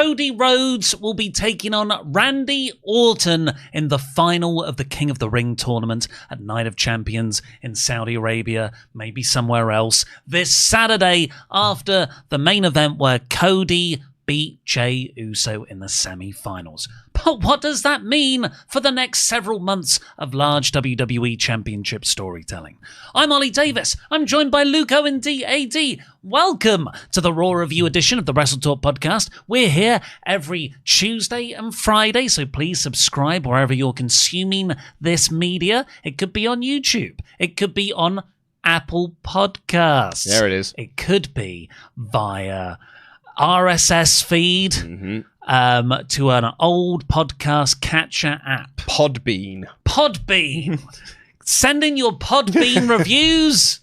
Cody Rhodes will be taking on Randy Orton in the final of the King of the Ring tournament at Night of Champions in Saudi Arabia, maybe somewhere else, this Saturday after the main event where Cody beat Jey Uso in the semi-finals. But what does that mean for the next several months of large WWE Championship storytelling? I'm Ollie Davis. I'm joined by Luke Owen DAD. Welcome to the Raw Review edition of the WrestleTalk podcast. We're here every Tuesday and Friday, so please subscribe wherever you're consuming this media. It could be on YouTube. It could be on Apple Podcasts. There it is. It could be via RSS feed to an old podcast catcher app. Podbean. Send in your Podbean reviews.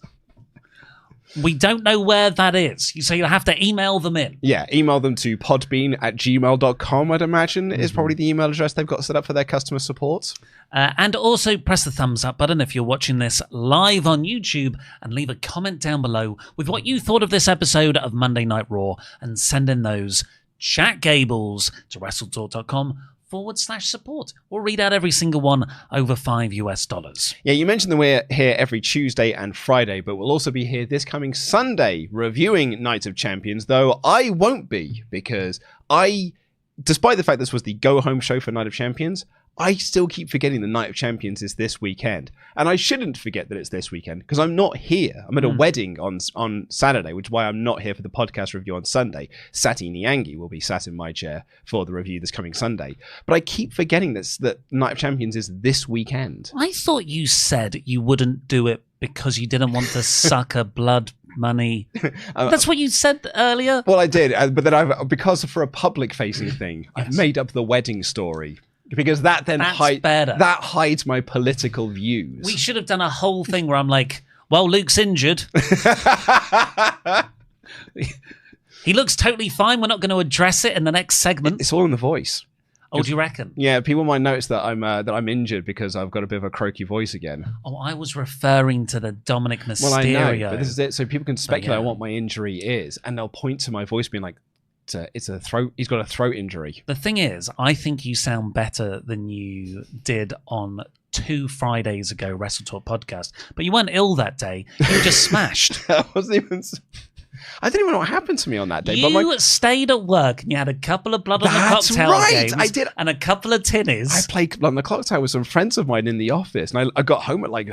We don't know where that is. So you'll have to email them in. Yeah, email them to podbean@gmail.com, I'd imagine, is probably the email address they've got set up for their customer support. And also press the thumbs up button if you're watching this live on YouTube, and leave a comment down below with what you thought of this episode of Monday Night Raw, and send in those chat gables to WrestleTalk.com/support. We'll read out every single one over $5. Yeah, you mentioned that we're here every Tuesday and Friday, but we'll also be here this coming Sunday reviewing Night of Champions, though I won't be, because despite the fact this was the go-home show for Night of Champions, I still keep forgetting the Night of Champions is this weekend. And I shouldn't forget that it's this weekend, because I'm not here. I'm at a wedding on Saturday, which is why I'm not here for the podcast review on Sunday. Sati Niangi will be sat in my chair for the review this coming Sunday. But I keep forgetting that Night of Champions is this weekend. I thought you said you wouldn't do it because you didn't want to sucker blood money. That's what you said earlier. Well, I did. But then because for a public-facing thing, I've made up the wedding story. Because that then hides my political views. We should have done a whole thing where I'm like, well, Luke's injured. He looks totally fine. We're not going to address it in the next segment. It's all in the voice. Oh, do you reckon? Yeah, people might notice that I'm injured because I've got a bit of a croaky voice again. Oh, I was referring to the Dominik Mysterio. Well, I know, but this is it. So people can speculate on what my injury is, and they'll point to my voice being like, it's a throat. He's got a throat injury. The thing is, I think you sound better than you did on 2 Fridays ago WrestleTalk podcast. But you weren't ill that day. You were just smashed. I didn't even know what happened to me on that day. You stayed at work and you had a couple of blood on the cocktail games. I did. And a couple of tinnies. I played blood on the cocktail with some friends of mine in the office, and I got home at like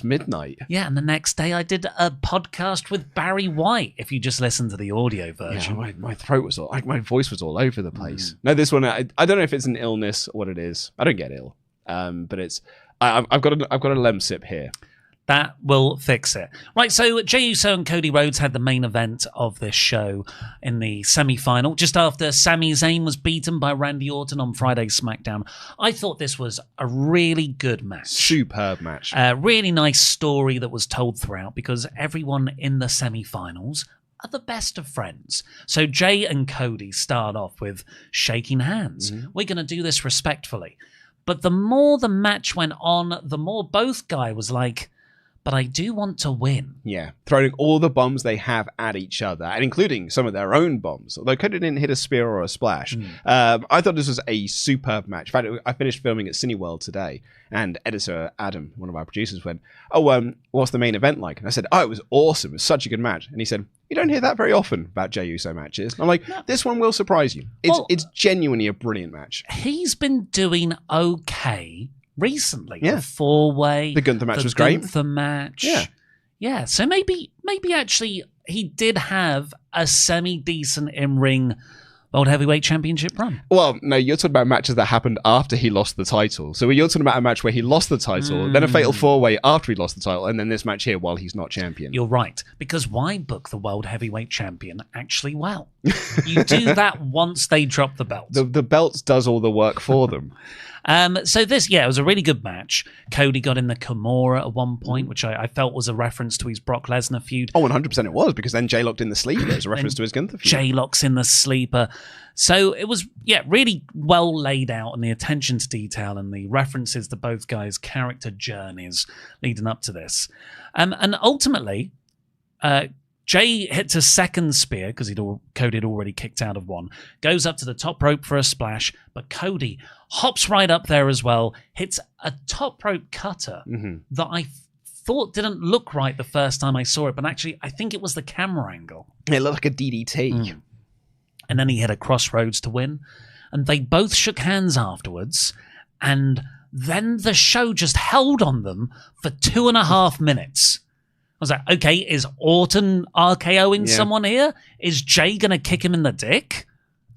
midnight. Yeah, and the next day I did a podcast with Barry White. If you just listen to the audio version, yeah, my throat was my voice was all over the place. No, this one I don't know if it's an illness or what it is. I don't get ill, but it's I've got a Lemsip here. That will fix it. Right, so Jey Uso and Cody Rhodes had the main event of this show in the semi-final, just after Sami Zayn was beaten by Randy Orton on Friday's SmackDown. I thought this was a really good match. Superb match. A really nice story that was told throughout, because everyone in the semi-finals are the best of friends. So Jey and Cody start off with shaking hands. We're going to do this respectfully. But the more the match went on, the more both guys was like, but I do want to win. Yeah, throwing all the bombs they have at each other, and including some of their own bombs. Although Cody didn't hit a spear or a splash. I thought this was a superb match. In fact, I finished filming at Cineworld today, and editor Adam, one of our producers, went, what's the main event like? And I said, it was awesome. It was such a good match. And he said, you don't hear that very often about Jey Uso matches. And I'm like, this one will surprise you. It's genuinely a brilliant match. He's been doing okay recently. The 4-way. The Gunther match was great. The Gunther match. Yeah. So maybe actually he did have a semi-decent in-ring World Heavyweight Championship run. Well, no, you're talking about matches that happened after he lost the title. So you're talking about a match where he lost the title, then a fatal 4-way after he lost the title, and then this match here while he's not champion. You're right. Because why book the World Heavyweight Champion actually well? You do that once they drop the belt. The belt does all the work for them. So this, it was a really good match. Cody got in the Kimura at one point, which I felt was a reference to his Brock Lesnar feud. Oh, 100% it was, because then Jey locked in the sleeper as a reference to his Gunther feud. Jey locks in the sleeper. So it was, really well laid out, and the attention to detail and the references to both guys' character journeys leading up to this. And ultimately, Jey hits a second spear because Cody had already kicked out of one. Goes up to the top rope for a splash, but Cody hops right up there as well. Hits a top rope cutter that I thought didn't look right the first time I saw it, but actually I think it was the camera angle. It looked like a DDT. And then he hit a crossroads to win. And they both shook hands afterwards. And then the show just held on them for 2.5 minutes. I was like, okay, is Orton RKOing someone here? Is Jey going to kick him in the dick?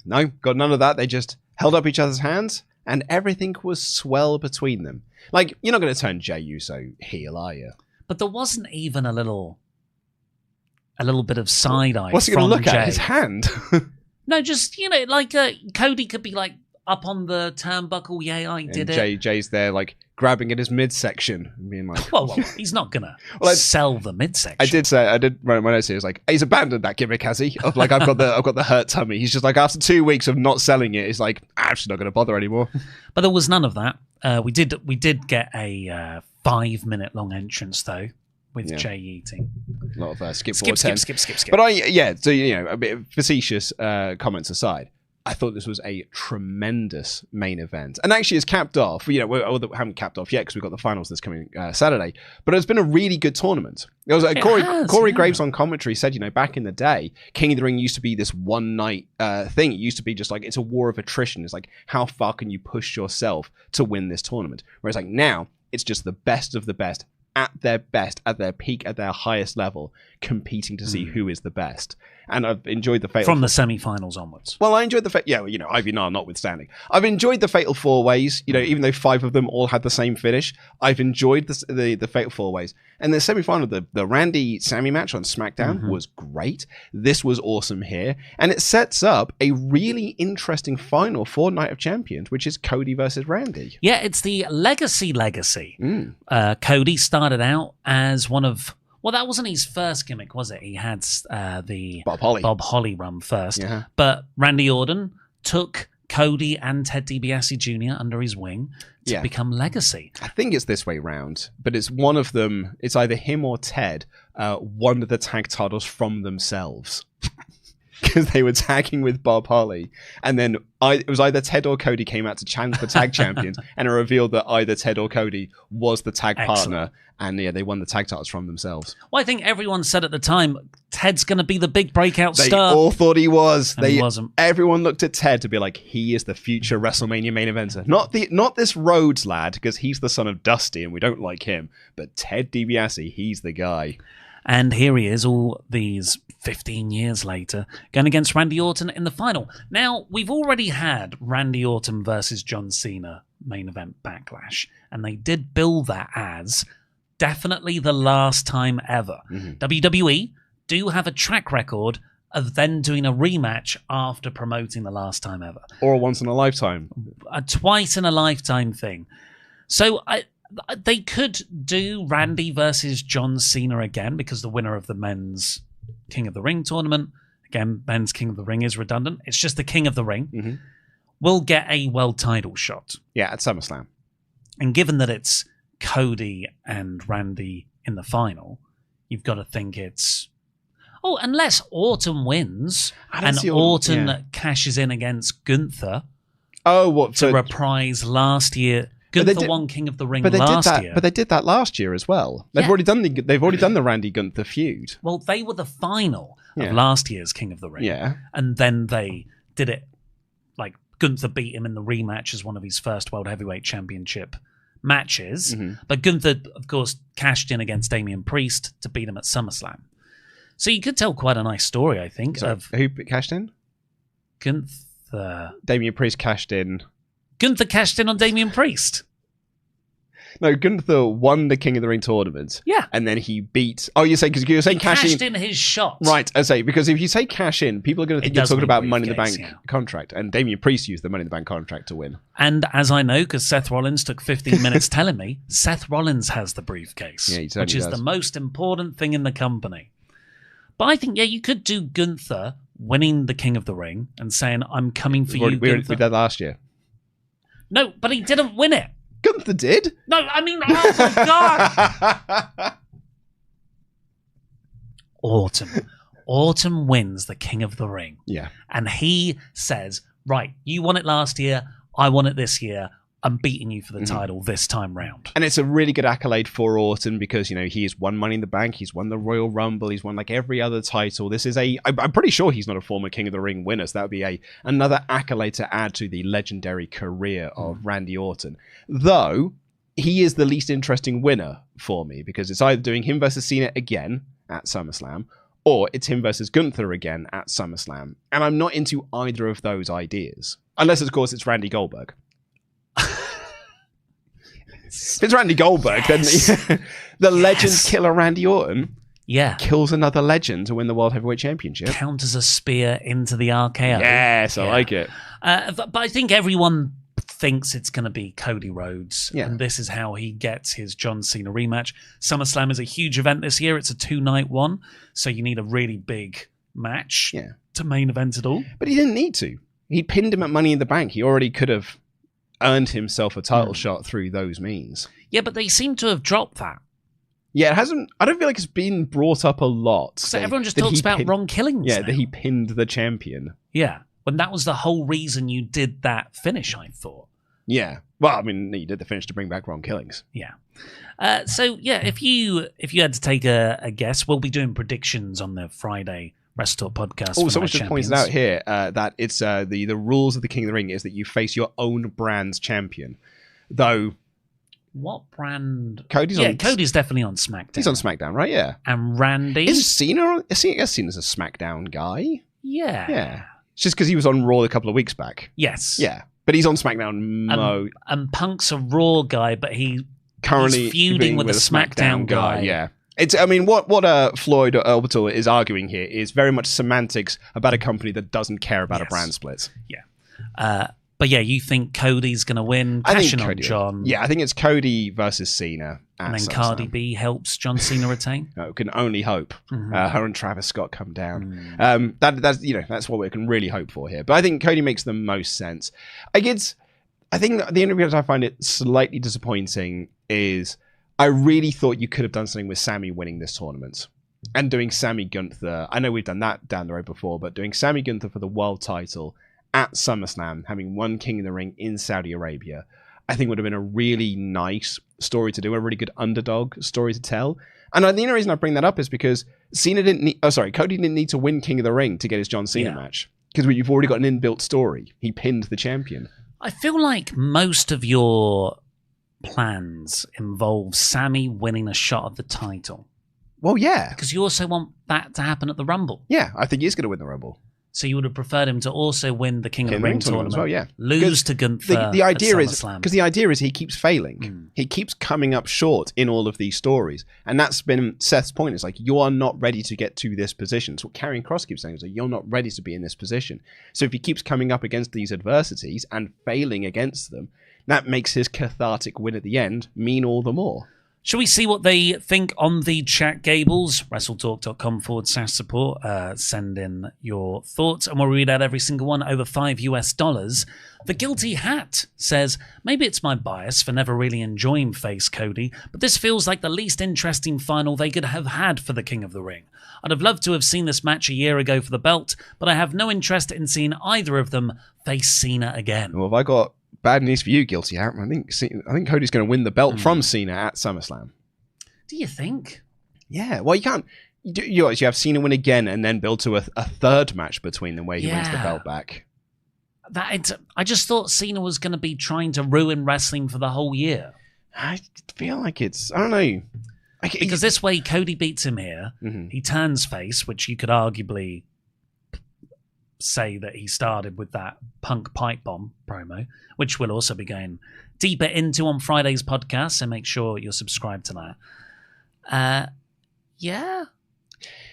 No, got none of that. They just held up each other's hands and everything was swell between them. Like, you're not going to turn Jey Uso heel, are you? But there wasn't even a little bit of side-eye. What's he going to look at? His hand? No, just, like Cody could be like up on the turnbuckle. Yeah, I did it. Jay's there, like, grabbing at his midsection and being like... Well, he's not going to sell the midsection. I did write my notes here. It was like, he's abandoned that gimmick, has he? Of like, I've got the hurt tummy. He's just like, after 2 weeks of not selling it, he's like, I'm just not going to bother anymore. But there was none of that. We did get a 5-minute long entrance, though, with Jey eating. A lot of skip. But so, a bit of facetious comments aside, I thought this was a tremendous main event. And actually, it's capped off. We haven't capped off yet because we've got the finals this coming Saturday. But it's been a really good tournament. It was Corey Graves on commentary said, back in the day, King of the Ring used to be this one-night thing. It used to be just like, it's a war of attrition. It's like, how far can you push yourself to win this tournament? Whereas like now, it's just the best of the best, at their best, at their peak, at their highest level, competing to see who is the best. And I've enjoyed the Fatal... From the semi-finals onwards. Well, I enjoyed the... Ivy Nar notwithstanding. I've enjoyed the Fatal 4-Ways, even though 5 of them all had the same finish. I've enjoyed the Fatal 4-Ways. And the semi-final, the Randy-Sammy match on SmackDown was great. This was awesome here. And it sets up a really interesting final for Night of Champions, which is Cody versus Randy. Yeah, it's the legacy. Cody started out as one of... Well, that wasn't his first gimmick, was it? He had the Bob Holly run first. Yeah. But Randy Orton took Cody and Ted DiBiase Jr. under his wing to become Legacy. I think it's this way round, but it's one of them. It's either him or Ted won the tag titles from themselves. Because they were tagging with Bob Holly. And then it was either Ted or Cody came out to challenge the tag champions, and it revealed that either Ted or Cody was the tag partner, and they won the tag titles from themselves. Well, I think everyone said at the time, Ted's going to be the big breakout star. They all thought he was. He wasn't. Everyone looked at Ted to be like, he is the future WrestleMania main eventer. Not this Rhodes lad, because he's the son of Dusty, and we don't like him. But Ted DiBiase, he's the guy. And here he is, all these 15 years later, going against Randy Orton in the final. Now, we've already had Randy Orton versus John Cena main event Backlash, and they did bill that as definitely the last time ever. WWE do have a track record of then doing a rematch after promoting the last time ever. Or a once in a lifetime. A twice in a lifetime thing. So they could do Randy versus John Cena again, because the winner of the men's King of the Ring tournament, again, men's King of the Ring is redundant. It's just the King of the Ring. Will get a world title shot. Yeah, at SummerSlam. And given that it's Cody and Randy in the final, you've got to think it's... Oh, unless Orton wins and Orton cashes in against Gunther to reprise last year... Gunther won King of the Ring last year. But they did that last year as well. They've already done the Randy Gunther feud. Well, they were the final of last year's King of the Ring. Yeah. And then they did it like Gunther beat him in the rematch as one of his first World Heavyweight Championship matches. But Gunther, of course, cashed in against Damian Priest to beat him at SummerSlam. So you could tell quite a nice story, I think. Who cashed in? Gunther. Damian Priest cashed in. Gunther cashed in on Damian Priest. No, Gunther won the King of the Ring tournament. Yeah. And then he beat... Oh, you're saying cashed in his shot. Right, I say, because if you say cash in, people are going to think you're talking about Money in the Bank contract. And Damian Priest used the Money in the Bank contract to win. And as I know, because Seth Rollins took 15 minutes telling me, Seth Rollins has the briefcase. Yeah, which is the most important thing in the company. But I think, you could do Gunther winning the King of the Ring and saying, I'm coming for you, Gunther. We did that last year. No, but he didn't win it. Gunther did? No, I mean, oh my God. Orton Orton wins the King of the Ring. Yeah. And he says, right, you won it last year, I won it this year. I'm beating you for the title this time round. And it's a really good accolade for Orton because, he's won Money in the Bank, he's won the Royal Rumble, he's won like every other title. This is I'm pretty sure he's not a former King of the Ring winner, so that would be another accolade to add to the legendary career of Randy Orton. Though, he is the least interesting winner for me because it's either doing him versus Cena again at SummerSlam, or it's him versus Gunther again at SummerSlam. And I'm not into either of those ideas. Unless, of course, it's Randy Goldberg. If it's Randy Goldberg, then the legend killer Randy Orton kills another legend to win the World Heavyweight Championship. Counters a spear into the RKO. Yes, I like it. But I think everyone thinks it's going to be Cody Rhodes. Yeah. And this is how he gets his John Cena rematch. SummerSlam is a huge event this year. It's a 2-night one. So you need a really big match to main event it all. But he didn't need to. He pinned him at Money in the Bank. He already could have earned himself a title shot through those means. Yeah, but they seem to have dropped that. Yeah, it hasn't. I don't feel like it's been brought up a lot. So everyone just talks about wrong killings. Yeah, now. that he pinned the champion. Yeah, when that was the whole reason you did that finish, I thought. Yeah. Well, I mean, you did the finish to bring back wrong killings. Yeah. So yeah, if you had to take a guess, we'll be doing predictions on the Friday WrestleTalk podcast. Oh, someone just pointed out here that it's the rules of the King of the Ring is that you face your own brand's champion. Though, what brand? Cody's definitely on SmackDown. He's on SmackDown, right? Yeah. And Randy is Cena? I guess Cena's a SmackDown guy. Yeah. Yeah. It's just because he was on Raw a couple of weeks back. Yes. Yeah, but he's on SmackDown. And Punk's a Raw guy, but he's currently feuding with a SmackDown guy. Yeah. What Floyd Orbital is arguing here is very much semantics about a company that doesn't care about a brand split. Yeah. But yeah, you think Cody's going to win, cashing on John. Yeah, I think it's Cody versus Cena. And then Cardi B helps John Cena retain. No, can only hope. Her and Travis Scott come down. That's what we can really hope for here. But I think Cody makes the most sense. I think the only reason I find it slightly disappointing is I really thought you could have done something with Sammy winning this tournament and doing Sammy Gunther. I know we've done that down the road before, but doing Sammy Gunther for the world title at SummerSlam, having won King of the Ring in Saudi Arabia, I think would have been a really nice story to do, a really good underdog story to tell. And the only reason I bring that up is because Cody didn't need to win King of the Ring to get his John Cena match because you've already got an inbuilt story. He pinned the champion. I feel like most of your plans involve Sammy winning a shot at the title. Well, yeah. Because you also want that to happen at the Rumble. Yeah, I think he's going to win the Rumble. So you would have preferred him to also win the King of the Ring tournament as well, yeah. Lose to Gunther. The idea is because the idea is he keeps failing. He keeps coming up short in all of these stories, and that's been Seth's point. It's like you are not ready to get to this position. It's what Karrion Kross keeps saying. Is like you're not ready to be in this position. So if he keeps coming up against these adversities and failing against them, that makes his cathartic win at the end mean all the more. Shall we see what they think on the chat, Gables? WrestleTalk.com/support. Send in your thoughts and we'll read out every single one over $5. The Guilty Hat says, maybe it's my bias for never really enjoying Face Cody, but this feels like the least interesting final they could have had for the King of the Ring. I'd have loved to have seen this match a year ago for the belt, but I have no interest in seeing either of them face Cena again. Well, have I got bad news for you, Guilty Hat? I think Cody's going to win the belt from Cena at SummerSlam. Do you think? Yeah. Well, you can't. You have Cena win again and then build to a third match between them where he wins the belt back. I just thought Cena was going to be trying to ruin wrestling for the whole year. I feel like I don't know. Because this way, Cody beats him here. He turns face, which you could arguably say that he started with that Punk pipe bomb promo, which we'll also be going deeper into on Friday's podcast, so make sure you're subscribed to that.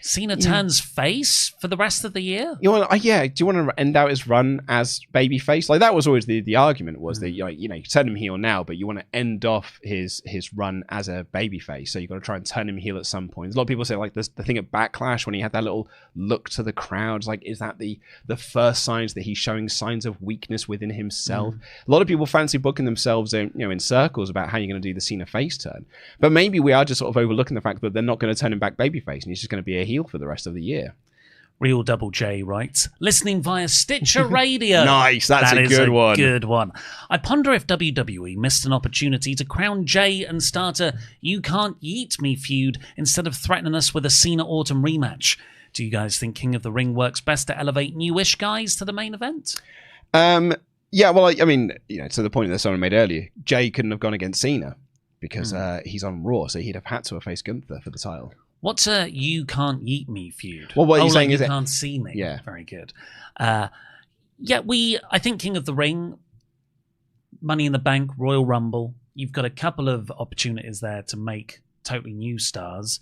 Cena turns face for the rest of the year. Do you want to end out his run as babyface? Like that was always the argument was that you turn him heel now, but you want to end off his run as a babyface. So you've got to try and turn him heel at some point. A lot of people say like this, the thing at Backlash when he had that little look to the crowds, like is that the first signs that he's showing signs of weakness within himself? A lot of people fancy booking themselves in circles about how you're going to do the Cena face turn, but maybe we are just sort of overlooking the fact that they're not going to turn him back babyface and he's just going to be a heel for the rest of the year. Real Double J writes, listening via Stitcher Radio. Nice, that's That a is good one. Good one. I ponder if WWE missed an opportunity to crown Jey and start a "You Can't Yeet Me" feud instead of threatening us with a Cena Autumn rematch. Do you guys think King of the Ring works best to elevate newish guys to the main event? Yeah, well, I mean, to the point that someone made earlier, Jey couldn't have gone against Cena because he's on Raw, so he'd have had to have faced Gunther for the title. What's a "You Can't Yeet Me" feud? Well, what you're saying like is you can't see me. Yeah. Very good. I think King of the Ring, Money in the Bank, Royal Rumble, you've got a couple of opportunities there to make totally new stars.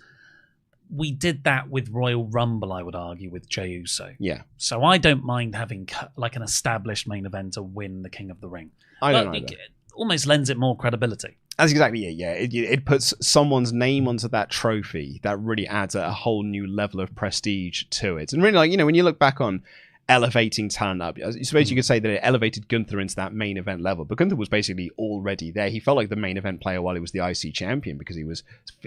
We did that with Royal Rumble, I would argue, with Jey Uso. Yeah. So I don't mind having like an established main eventer win the King of the Ring. I don't know. It almost lends it more credibility. That's exactly it, yeah. It puts someone's name onto that trophy. That really adds a whole new level of prestige to it. And really, when you look back on elevating talent up, I suppose you could say that it elevated Gunther into that main event level. But Gunther was basically already there. He felt like the main event player while he was the IC champion because he was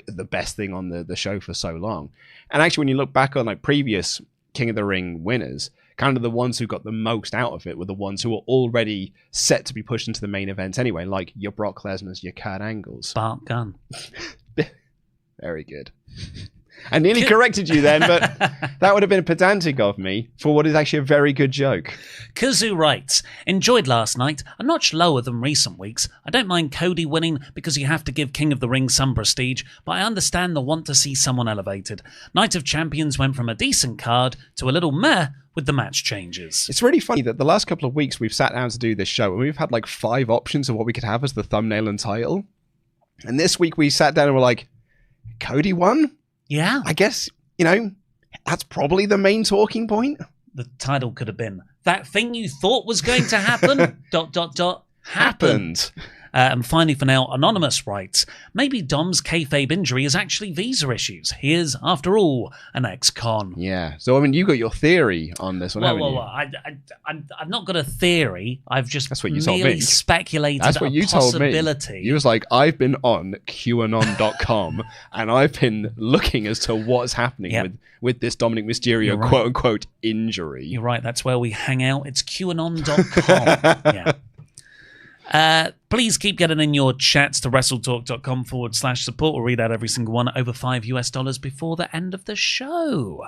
the best thing on the show for so long. And actually, when you look back on like previous King of the Ring winners, kind of the ones who got the most out of it were the ones who were already set to be pushed into the main event anyway, like your Brock Lesnar's, your Kurt Angles. Bart Gunn. Very good. I nearly corrected you then, but that would have been pedantic of me for what is actually a very good joke. Kazoo writes, enjoyed last night, a notch lower than recent weeks. I don't mind Cody winning because you have to give King of the Ring some prestige, but I understand the want to see someone elevated. Night of Champions went from a decent card to a little meh with the match changes. It's really funny that the last couple of weeks we've sat down to do this show and we've had like 5 options of what we could have as the thumbnail and title. And this week we sat down and we're like, Cody won? Yeah. I guess, that's probably the main talking point. The title could have been, that thing you thought was going to happen, ... happened. And finally, for now, Anonymous writes, maybe Dom's kayfabe injury is actually visa issues. He is, after all, an ex-con. Yeah. So, I mean, you got your theory on this one, haven't you? I've not got a theory. I've just That's what you told me. Speculated That's what you told me. You was like, I've been on QAnon.com and I've been looking as to what's happening with this Dominik Mysterio quote-unquote injury. You're right. That's where we hang out. It's QAnon.com. Yeah. Please keep getting in your chats to WrestleTalk.com/support. We'll read out every single one over $5 before the end of the show.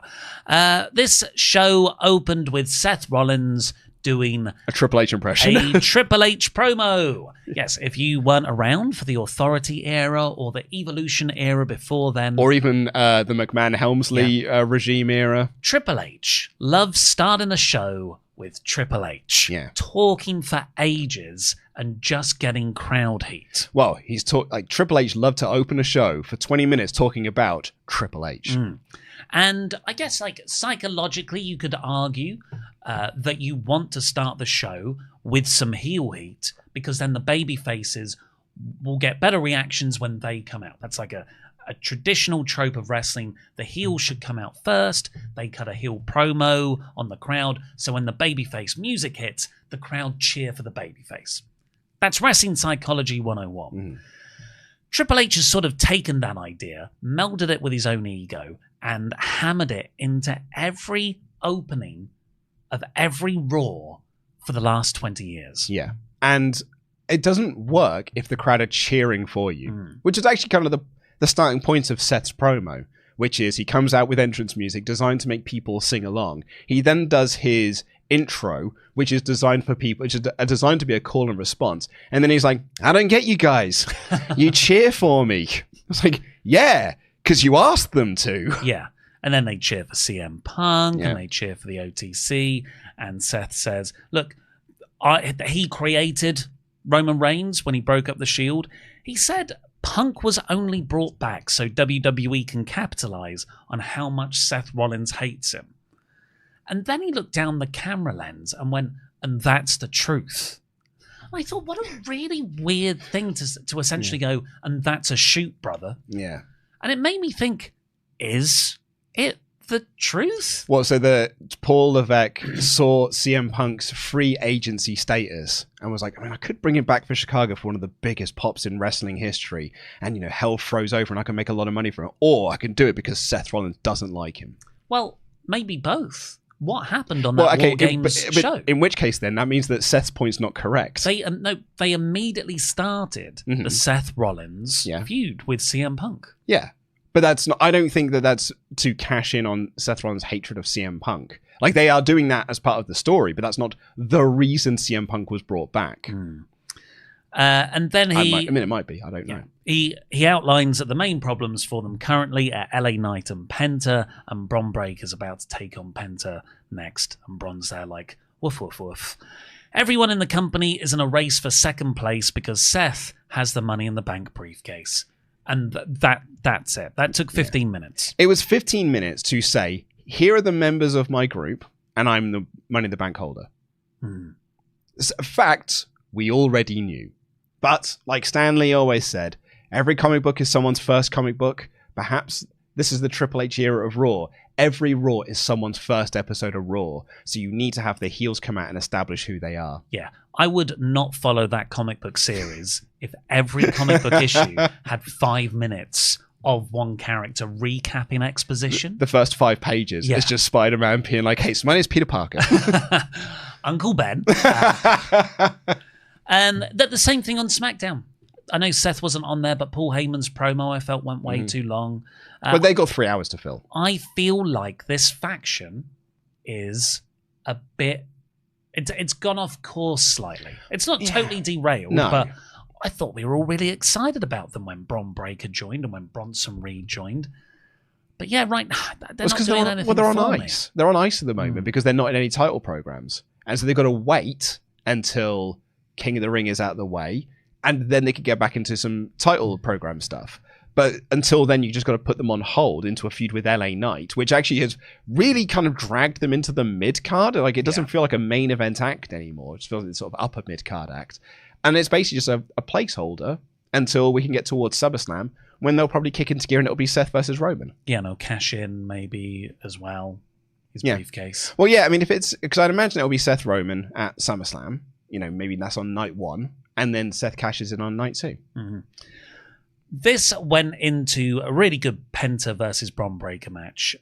This show opened with Seth Rollins doing a Triple H impression. A Triple H promo. Yes, if you weren't around for the Authority era or the Evolution era before then. Or even the McMahon-Helmsley regime era. Triple H loves starting a show with Triple H. Yeah. Talking for ages and just getting crowd heat. Well, Triple H loved to open a show for 20 minutes talking about Triple H. And I guess psychologically you could argue that you want to start the show with some heel heat because then the baby faces will get better reactions when they come out. That's like a traditional trope of wrestling. The heel should come out first. They cut a heel promo on the crowd. So when the babyface music hits, the crowd cheer for the babyface. That's wrestling psychology 101. Triple H has sort of taken that idea, melded it with his own ego, and hammered it into every opening of every Raw for the last 20 years. Yeah. And it doesn't work if the crowd are cheering for you, which is actually kind of the starting point of Seth's promo, which is he comes out with entrance music designed to make people sing along. He then does his intro, which is designed for people, which is designed to be a call and response. And then he's like, I don't get you guys. You cheer for me. It's like, yeah, because you asked them to. Yeah. And then they cheer for CM Punk and they cheer for the OTC. And Seth says, look, he created Roman Reigns when he broke up the Shield. He said Punk was only brought back so WWE can capitalize on how much Seth Rollins hates him. And then he looked down the camera lens and went, and that's the truth. And I thought, what a really weird thing to essentially go, and that's a shoot, brother. Yeah. And it made me think, is it the truth? Well, so Paul Levesque saw CM Punk's free agency status and was like, I could bring him back for Chicago for one of the biggest pops in wrestling history. And, hell froze over and I can make a lot of money from it. Or I can do it because Seth Rollins doesn't like him. Well, maybe both. What happened on that War Games show? In which case, then, that means that Seth's point's not correct. They immediately started the Seth Rollins feud with CM Punk. Yeah, but that's not. I don't think that that's to cash in on Seth Rollins' hatred of CM Punk. Like, they are doing that as part of the story, but that's not the reason CM Punk was brought back. And then it might be. I don't know. He outlines that the main problems for them currently are LA Knight and Penta, and Bron Breakker's about to take on Penta next, and Bron's there like, woof, woof, woof. Everyone in the company is in a race for second place because Seth has the Money in the Bank briefcase. And that's it. That took 15 minutes. It was 15 minutes to say, here are the members of my group, and I'm the Money in the Bank holder. Facts we already knew. But, like Stan Lee always said, every comic book is someone's first comic book. Perhaps this is the Triple H era of Raw. Every Raw is someone's first episode of Raw. So you need to have the heels come out and establish who they are. Yeah. I would not follow that comic book series if every comic book issue had 5 minutes of one character recapping exposition. The first 5 pages is just Spider-Man being like, hey, so my name's Peter Parker. Uncle Ben. And the same thing on SmackDown. I know Seth wasn't on there, but Paul Heyman's promo I felt went way too long. But they got 3 hours to fill. I feel like this faction is a bit... It's gone off course slightly. It's not totally derailed, but I thought we were all really excited about them when Bron Breakker joined and when Bronson Reed joined. But yeah, right, they're not doing anything. Well, they're on ice. They're on ice at the moment because they're not in any title programs. And so they've got to wait until King of the Ring is out of the way, and then they could get back into some title program stuff. But until then, you just got to put them on hold into a feud with LA Knight, which actually has really kind of dragged them into the mid-card. Like, it doesn't feel like a main event act anymore. It just feels like it's sort of upper mid-card act. And it's basically just a placeholder until we can get towards SummerSlam, when they'll probably kick into gear and it'll be Seth versus Roman. Yeah, no, cash in maybe as well. His briefcase. Well, yeah, I mean, if it's... Because I'd imagine it'll be Seth Roman at SummerSlam. You know, maybe that's on night 1. And then Seth cashes in on night 2. This went into a really good Penta versus Bron Breakker match,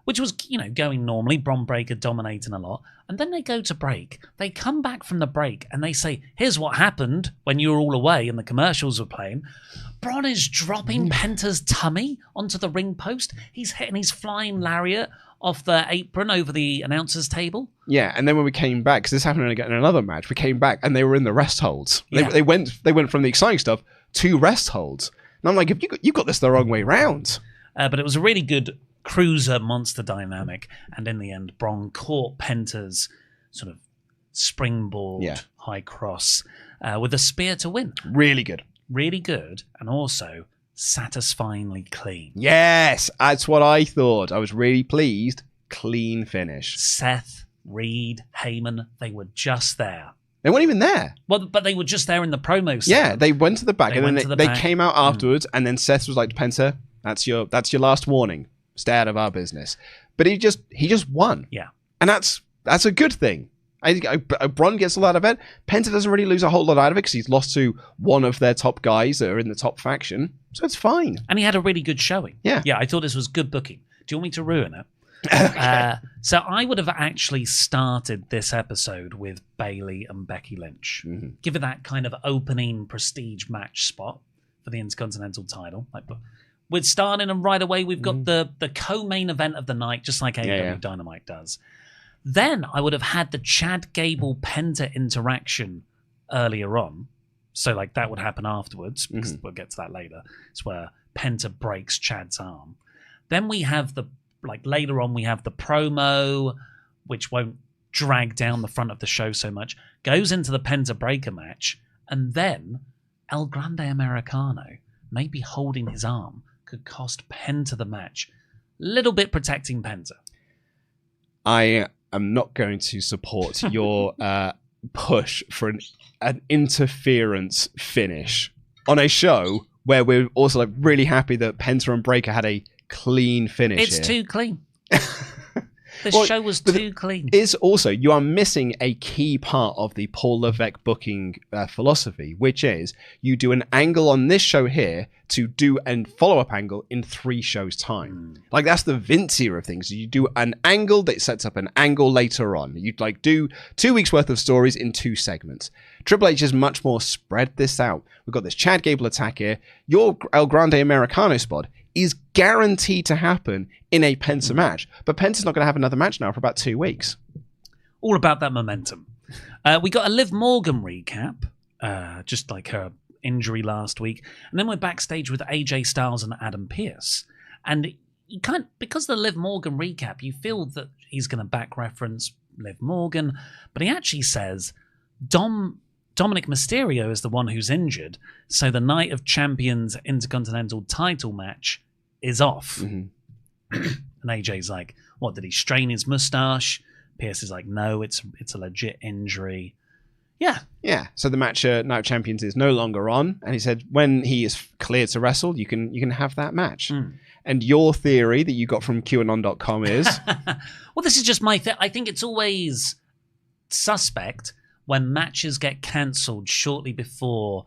which was, going normally. Bron Breakker dominating a lot. And then they go to break. They come back from the break and they say, here's what happened when you were all away and the commercials were playing. Bron is dropping Penta's tummy onto the ring post. He's hitting his flying lariat off the apron over the announcer's table. Yeah, and then when we came back, because this happened in another match, we came back and they were in the rest holds. They went from the exciting stuff to rest holds. And I'm like, you got this the wrong way round. But it was a really good cruiser monster dynamic. And in the end, Bron caught Penta's sort of springboard high cross with a spear to win. Really good. Really good. And also satisfyingly clean. Yes, that's what I thought. I was really pleased. Clean finish. Seth, Reed, Heyman, they were just there. They weren't even there. Well, but they were just there in the promo segment. Yeah, they went to the back and then they came out afterwards, and then Seth was like, Penta, that's your last warning. Stay out of our business. But he just won. Yeah. And that's a good thing. I think Bron gets a lot of it. Penta doesn't really lose a whole lot out of it because he's lost to one of their top guys that are in the top faction. So it's fine. And he had a really good showing. Yeah. Yeah, I thought this was good booking. Do you want me to ruin it? Okay. So I would have actually started this episode with Bayley and Becky Lynch. Give it that kind of opening prestige match spot for the Intercontinental title. We're starting, and right away we've got the co-main event of the night, just like AEW Dynamite does. Then I would have had the Chad Gable Penta interaction earlier on. So that would happen afterwards, because we'll get to that later. It's where Penta breaks Chad's arm. Then we have later on we have the promo, which won't drag down the front of the show so much, goes into the Penta Breaker match, and then El Grande Americano, maybe holding his arm, could cost Penta the match. Little bit protecting Penta. I am not going to support your push for an interference finish on a show where we're also really happy that Penta and Breaker had a clean finish. It's too clean. This show was too clean. Is also, you are missing a key part of the Paul Levesque booking philosophy, which is you do an angle on this show here to do a follow-up angle in 3 shows' time. Like, that's the Vince era of things. You do an angle that sets up an angle later on. You'd like do 2 weeks worth of stories in 2 segments. Triple H is much more spread this out. We've got this Chad Gable attack here. Your El Grande Americano spot is guaranteed to happen in a Penta match. But Penta's not going to have another match now for about 2 weeks. All about that momentum. We got a Liv Morgan recap, just like her injury last week. And then we're backstage with AJ Styles and Adam Pearce. And you can't, because the Liv Morgan recap, you feel that he's going to back reference Liv Morgan. But he actually says Dominik Mysterio is the one who's injured. So the Night of Champions Intercontinental title match is off. And AJ's like, what, did he strain his mustache? Pierce is like, no, it's a legit injury. Yeah. So the match Night of Champions is no longer on, and he said when he is cleared to wrestle, you can have that match. And your theory that you got from QAnon.com is, well, this is just my I think it's always suspect when matches get cancelled shortly before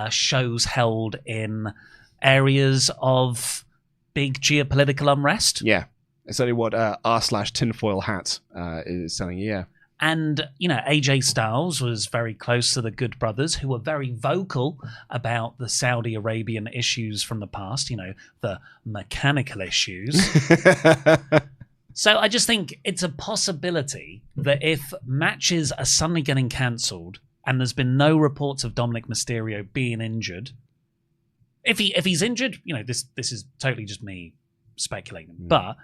shows held in areas of big geopolitical unrest. Yeah. It's only what r/tinfoil hat is telling you, yeah. And, you know, AJ Styles was very close to the Good Brothers, who were very vocal about the Saudi Arabian issues from the past, you know, the mechanical issues. So I just think it's a possibility that if matches are suddenly getting cancelled and there's been no reports of Dominik Mysterio being injured, if he's injured, you know, this is totally just me speculating, but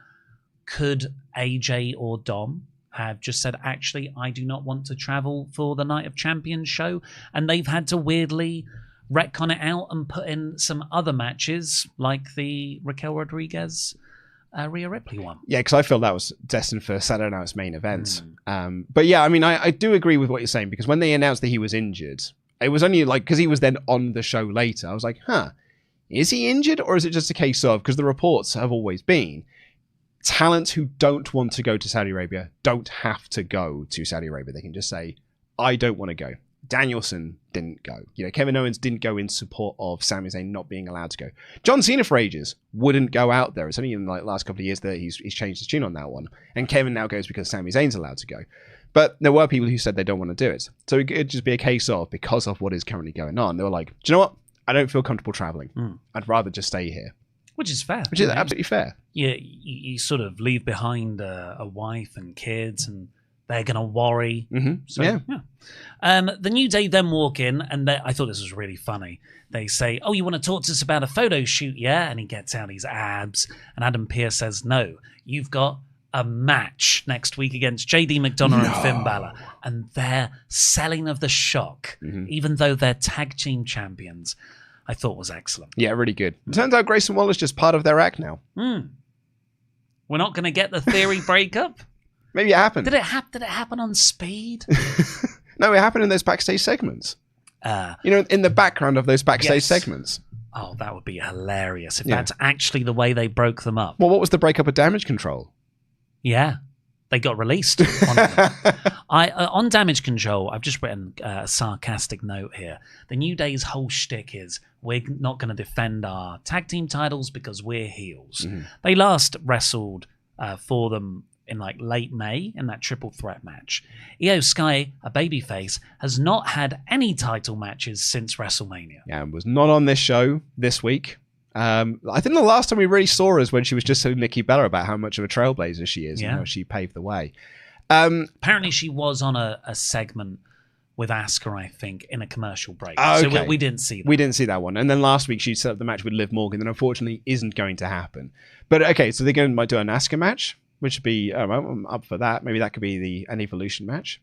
could AJ or Dom have just said, actually, I do not want to travel for the Night of Champions show, and they've had to weirdly retcon it out and put in some other matches like the Raquel Rodriguez Rhea Ripley one. Yeah, because I feel that was destined for Saturday Night's main event. But yeah, I mean, I do agree with what you're saying, because when they announced that he was injured, it was only like, because he was then on the show later, I was like, is he injured, or is it just a case of, because the reports have always been, talents who don't want to go to Saudi Arabia don't have to go to Saudi Arabia. They can just say, I don't want to go. Danielson didn't go. You know, Kevin Owens didn't go in support of Sami Zayn not being allowed to go. John Cena for ages wouldn't go out there. It's only in like last couple of years that he's changed his tune on that one. And Kevin now goes because Sami Zayn's allowed to go. But there were people who said they don't want to do it. So it could just be a case of, because of what is currently going on, they were like, do you know what? I don't feel comfortable traveling. I'd rather just stay here. Which is fair. Which is absolutely fair. You sort of leave behind a wife and kids, and they're going to worry. So, yeah. The New Day then walk in, and I thought this was really funny. They say, oh, you want to talk to us about a photo shoot, yeah? And he gets out his abs, and Adam Pearce says, no, you've got a match next week against JD McDonough and Finn Balor. And they're selling of the shock, even though they're tag team champions. I thought was excellent. Yeah, really good. It turns out Grayson Waller's just part of their act now. We're not going to get the Theory breakup? Maybe it happened. Did it happen on speed? No, it happened in those backstage segments. You know, in the background of those backstage segments. Oh, that would be hilarious if that's actually the way they broke them up. Well, what was the breakup of Damage Control? Yeah. They got released. On Damage Control, I've just written a sarcastic note here. The New Day's whole shtick is, we're not going to defend our tag team titles because we're heels. They last wrestled for them in like late May in that triple threat match. Io Sky, a babyface, has not had any title matches since WrestleMania. Yeah, and was not on this show this week. I think the last time we really saw her is when she was just telling Nikki Bella about how much of a trailblazer she is and how she paved the way. Apparently she was on a segment with Asuka, I think, in a commercial break. Okay. So we didn't see that. We didn't see that one. And then last week she set up the match with Liv Morgan that unfortunately isn't going to happen. But okay, so they're might do an Asuka match, which would be, I'm up for that. Maybe that could be an Evolution match.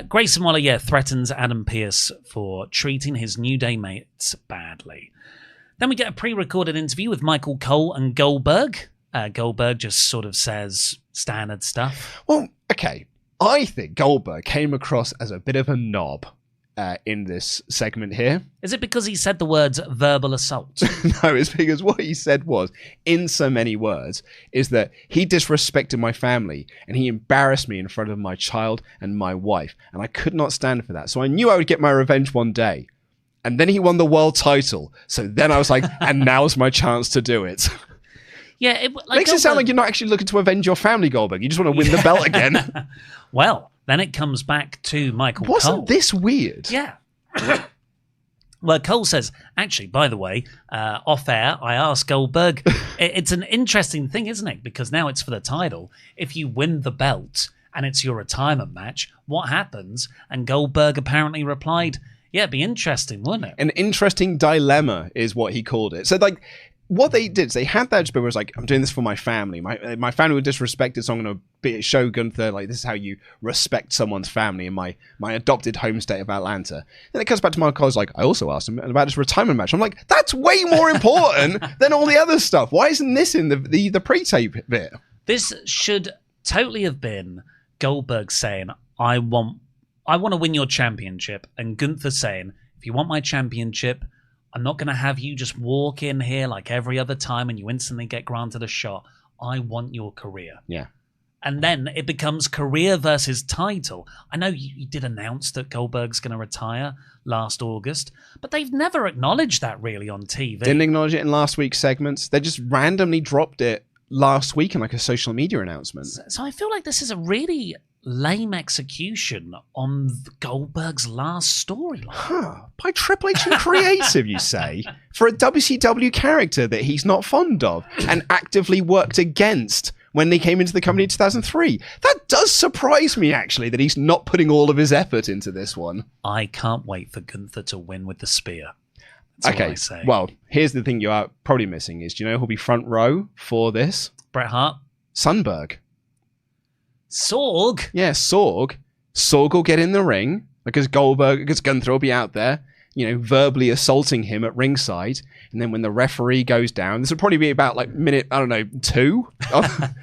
Grayson Waller, threatens Adam Pearce for treating his New Day mates badly. Then we get a pre-recorded interview with Michael Cole and Goldberg. Goldberg just sort of says standard stuff. Well, okay. I think Goldberg came across as a bit of a knob in this segment here. Is it because he said the words verbal assault? No, it's because what he said was, in so many words, is that he disrespected my family and he embarrassed me in front of my child and my wife. And I could not stand for that. So I knew I would get my revenge one day. And then he won the world title. So then I was like, and now's my chance to do it. Yeah, Makes it sound like you're not actually looking to avenge your family, Goldberg. You just want to win the belt again. Well, then it comes back to Michael Cole. Wasn't this weird? Yeah. Well, Cole says, actually, by the way, off air, I asked Goldberg, it's an interesting thing, isn't it? Because now it's for the title. If you win the belt and it's your retirement match, what happens? And Goldberg apparently replied, yeah, it'd be interesting, wouldn't it? An interesting dilemma is what he called it. So, like, what they did is they had that bit where it was like, I'm doing this for my family. My family would disrespect it, so I'm going to show Gunther, like, this is how you respect someone's family in my adopted home state of Atlanta. Then it comes back to Michael Cole's like, I also asked him about his retirement match. I'm like, that's way more important than all the other stuff. Why isn't this in the pre-tape bit? This should totally have been Goldberg saying, I want to win your championship, and Gunther saying, if you want my championship, I'm not going to have you just walk in here like every other time and you instantly get granted a shot. I want your career. Yeah. And then it becomes career versus title. I know you did announce that Goldberg's going to retire last August, but they've never acknowledged that really on TV. Didn't acknowledge it in last week's segments. They just randomly dropped it last week in like a social media announcement. So I feel like this is a really lame execution on Goldberg's last storyline. Huh. By Triple H and creative, you say? For a WCW character that he's not fond of and actively worked against when he came into the company in 2003. That does surprise me, actually, that he's not putting all of his effort into this one. I can't wait for Gunther to win with the spear. That's all I say. Well, here's the thing you are probably missing is, do you know who'll be front row for this? Bret Hart. Sundberg. Sorg? Yeah, Sorg. Sorg will get in the ring because Gunther will be out there, you know, verbally assaulting him at ringside. And then when the referee goes down, this will probably be about like minute, 2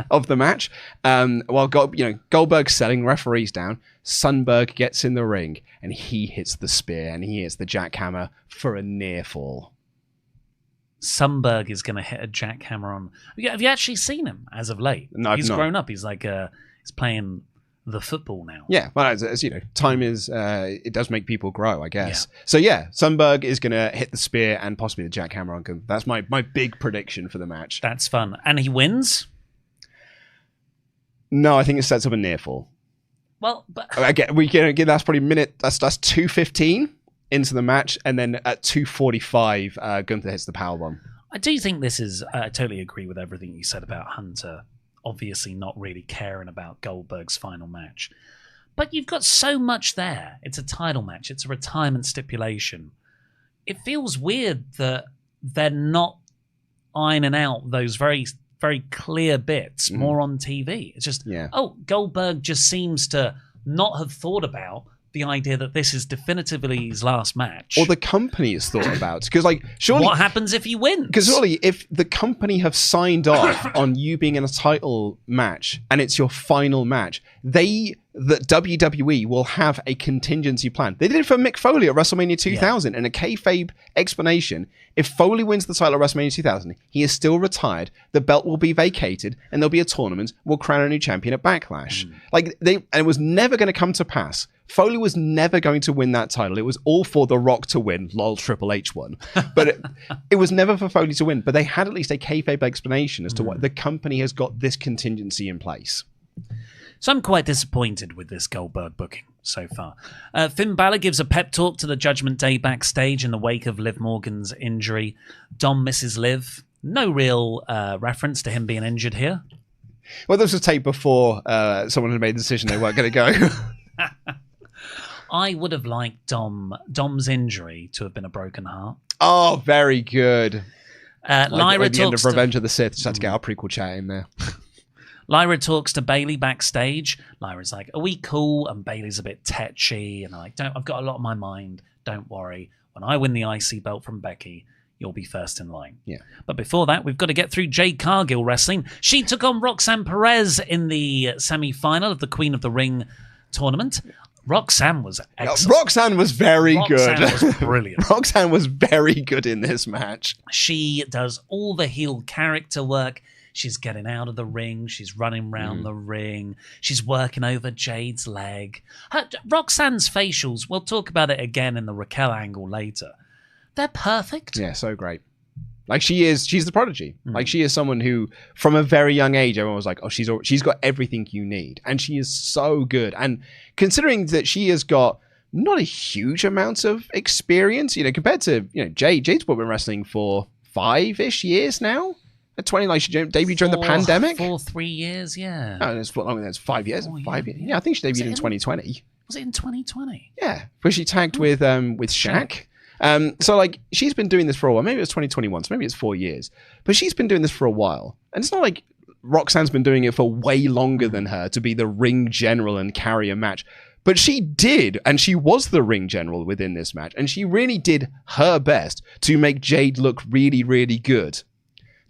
of the match. While Goldberg's selling, referee's down, Sundberg gets in the ring and he hits the spear and he hits the jackhammer for a near fall. Sundberg is going to hit a jackhammer on. Have you actually seen him as of late? No, he's not. Grown up. He's like he's playing the football now. Yeah, well, as you know, time is it does make people grow, I guess. Yeah. So yeah, Sundberg is going to hit the spear and possibly the jackhammer on Gunther. That's my big prediction for the match. That's fun, and he wins. No, I think it sets up a near fall. Well, but that's probably minute. That's 2:15 into the match, and then at 2:45, Gunther hits the powerbomb. I do think this is. I totally agree with everything you said about Hunter. Obviously, not really caring about Goldberg's final match, but you've got so much there. It's a title match. It's a retirement stipulation. It feels weird that they're not ironing out those very, very clear bits more on TV. It's just, Goldberg just seems to not have thought about the idea that this is definitively his last match. Or the company has thought about. Because, like, surely... What happens if he wins? Because surely, if the company have signed off on you being in a title match, and it's your final match, the WWE will have a contingency plan. They did it for Mick Foley at WrestleMania 2000, and a kayfabe explanation. If Foley wins the title at WrestleMania 2000, he is still retired, the belt will be vacated, and there'll be a tournament, we'll crown a new champion at Backlash. And it was never going to come to pass. Foley was never going to win that title. It was all for The Rock to win. Lol, Triple H won. But it was never for Foley to win. But they had at least a kayfabe explanation as to why the company has got this contingency in place. So I'm quite disappointed with this Goldberg booking so far. Finn Balor gives a pep talk to the Judgment Day backstage in the wake of Liv Morgan's injury. Dom misses Liv. No real reference to him being injured here. Well, this was taped before someone had made the decision they weren't going to go. I would have liked Dom's injury to have been a broken heart. Oh, very good. Lyra at the end of Revenge of the Sith, just had to get our prequel chat in there. Lyra talks to Bayley backstage. Lyra's like, are we cool? And Bayley's a bit tetchy. And I've got a lot on my mind. Don't worry. When I win the IC belt from Becky, you'll be first in line. Yeah. But before that, we've got to get through Jade Cargill wrestling. She took on Roxanne Perez in the semi-final of the Queen of the Ring tournament. Roxanne was excellent. Roxanne was very good. Roxanne was brilliant. Roxanne was very good in this match. She does all the heel character work. She's getting out of the ring. She's running around the ring. She's working over Jade's leg. Roxanne's facials, we'll talk about it again in the Raquel angle later. They're perfect. Yeah, so great. Like she's the prodigy. Like she is someone who, from a very young age, everyone was like, oh, she's got everything you need. And she is so good. And considering that she has got not a huge amount of experience, compared to, Jade's been wrestling for 5-ish years now. At 20, like she debuted during the pandemic. 3 years, yeah. No, it's longer than it's 5 years. 5 years. Yeah, I think she debuted in 2020. Was it in 2020? Yeah, where she tagged with Shaq. So like she's been doing this for a while. Maybe it was 2021, so maybe it's 4 years. But she's been doing this for a while. And it's not like Roxanne's been doing it for way longer than her to be the ring general and carry a match. But she did, and she was the ring general within this match. And she really did her best to make Jade look really, really good.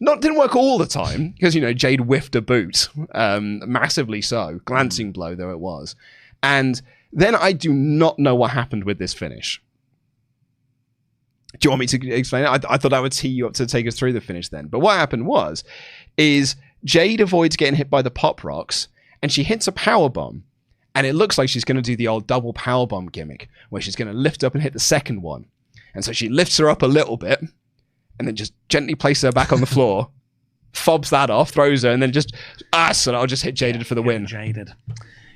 Didn't work all the time, because, Jade whiffed a boot, massively so, glancing blow though it was. And then I do not know what happened with this finish. Do you want me to explain it? I thought I would tee you up to take us through the finish then. But what happened is Jade avoids getting hit by the pop rocks, and she hits a powerbomb. And it looks like she's going to do the old double powerbomb gimmick, where she's going to lift up and hit the second one. And so she lifts her up a little bit, and then just gently places her back on the floor, fobs that off, throws her, and then so I'll just hit Jaded for the win. Jaded.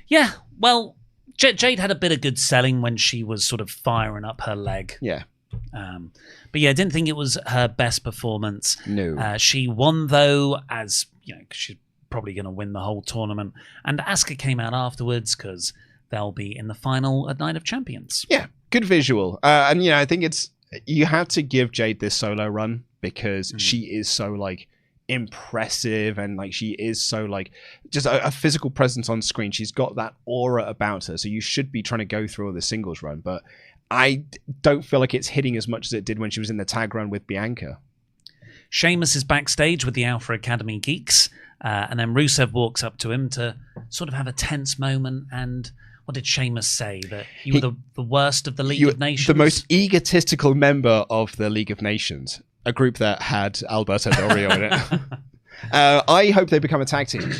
Yeah, well, Jade had a bit of good selling when she was sort of firing up her leg. Yeah. But yeah, I didn't think it was her best performance. No. She won, though, as, she's probably going to win the whole tournament. And Asuka came out afterwards because they'll be in the final at Night of Champions. Yeah, good visual. And, I think you have to give Jade this solo run because she is so impressive, and she is so just a physical presence on screen. She's got that aura about her, so you should be trying to go through all the singles run, but I don't feel like it's hitting as much as it did when she was in the tag run with Bianca. Sheamus is backstage with the Alpha Academy geeks, and then Rusev walks up to him to sort of have a tense moment. And what did Sheamus say? That you were the worst of the League of Nations? The most egotistical member of the League of Nations, a group that had Alberto Del Rio in it. I hope they become a tag team.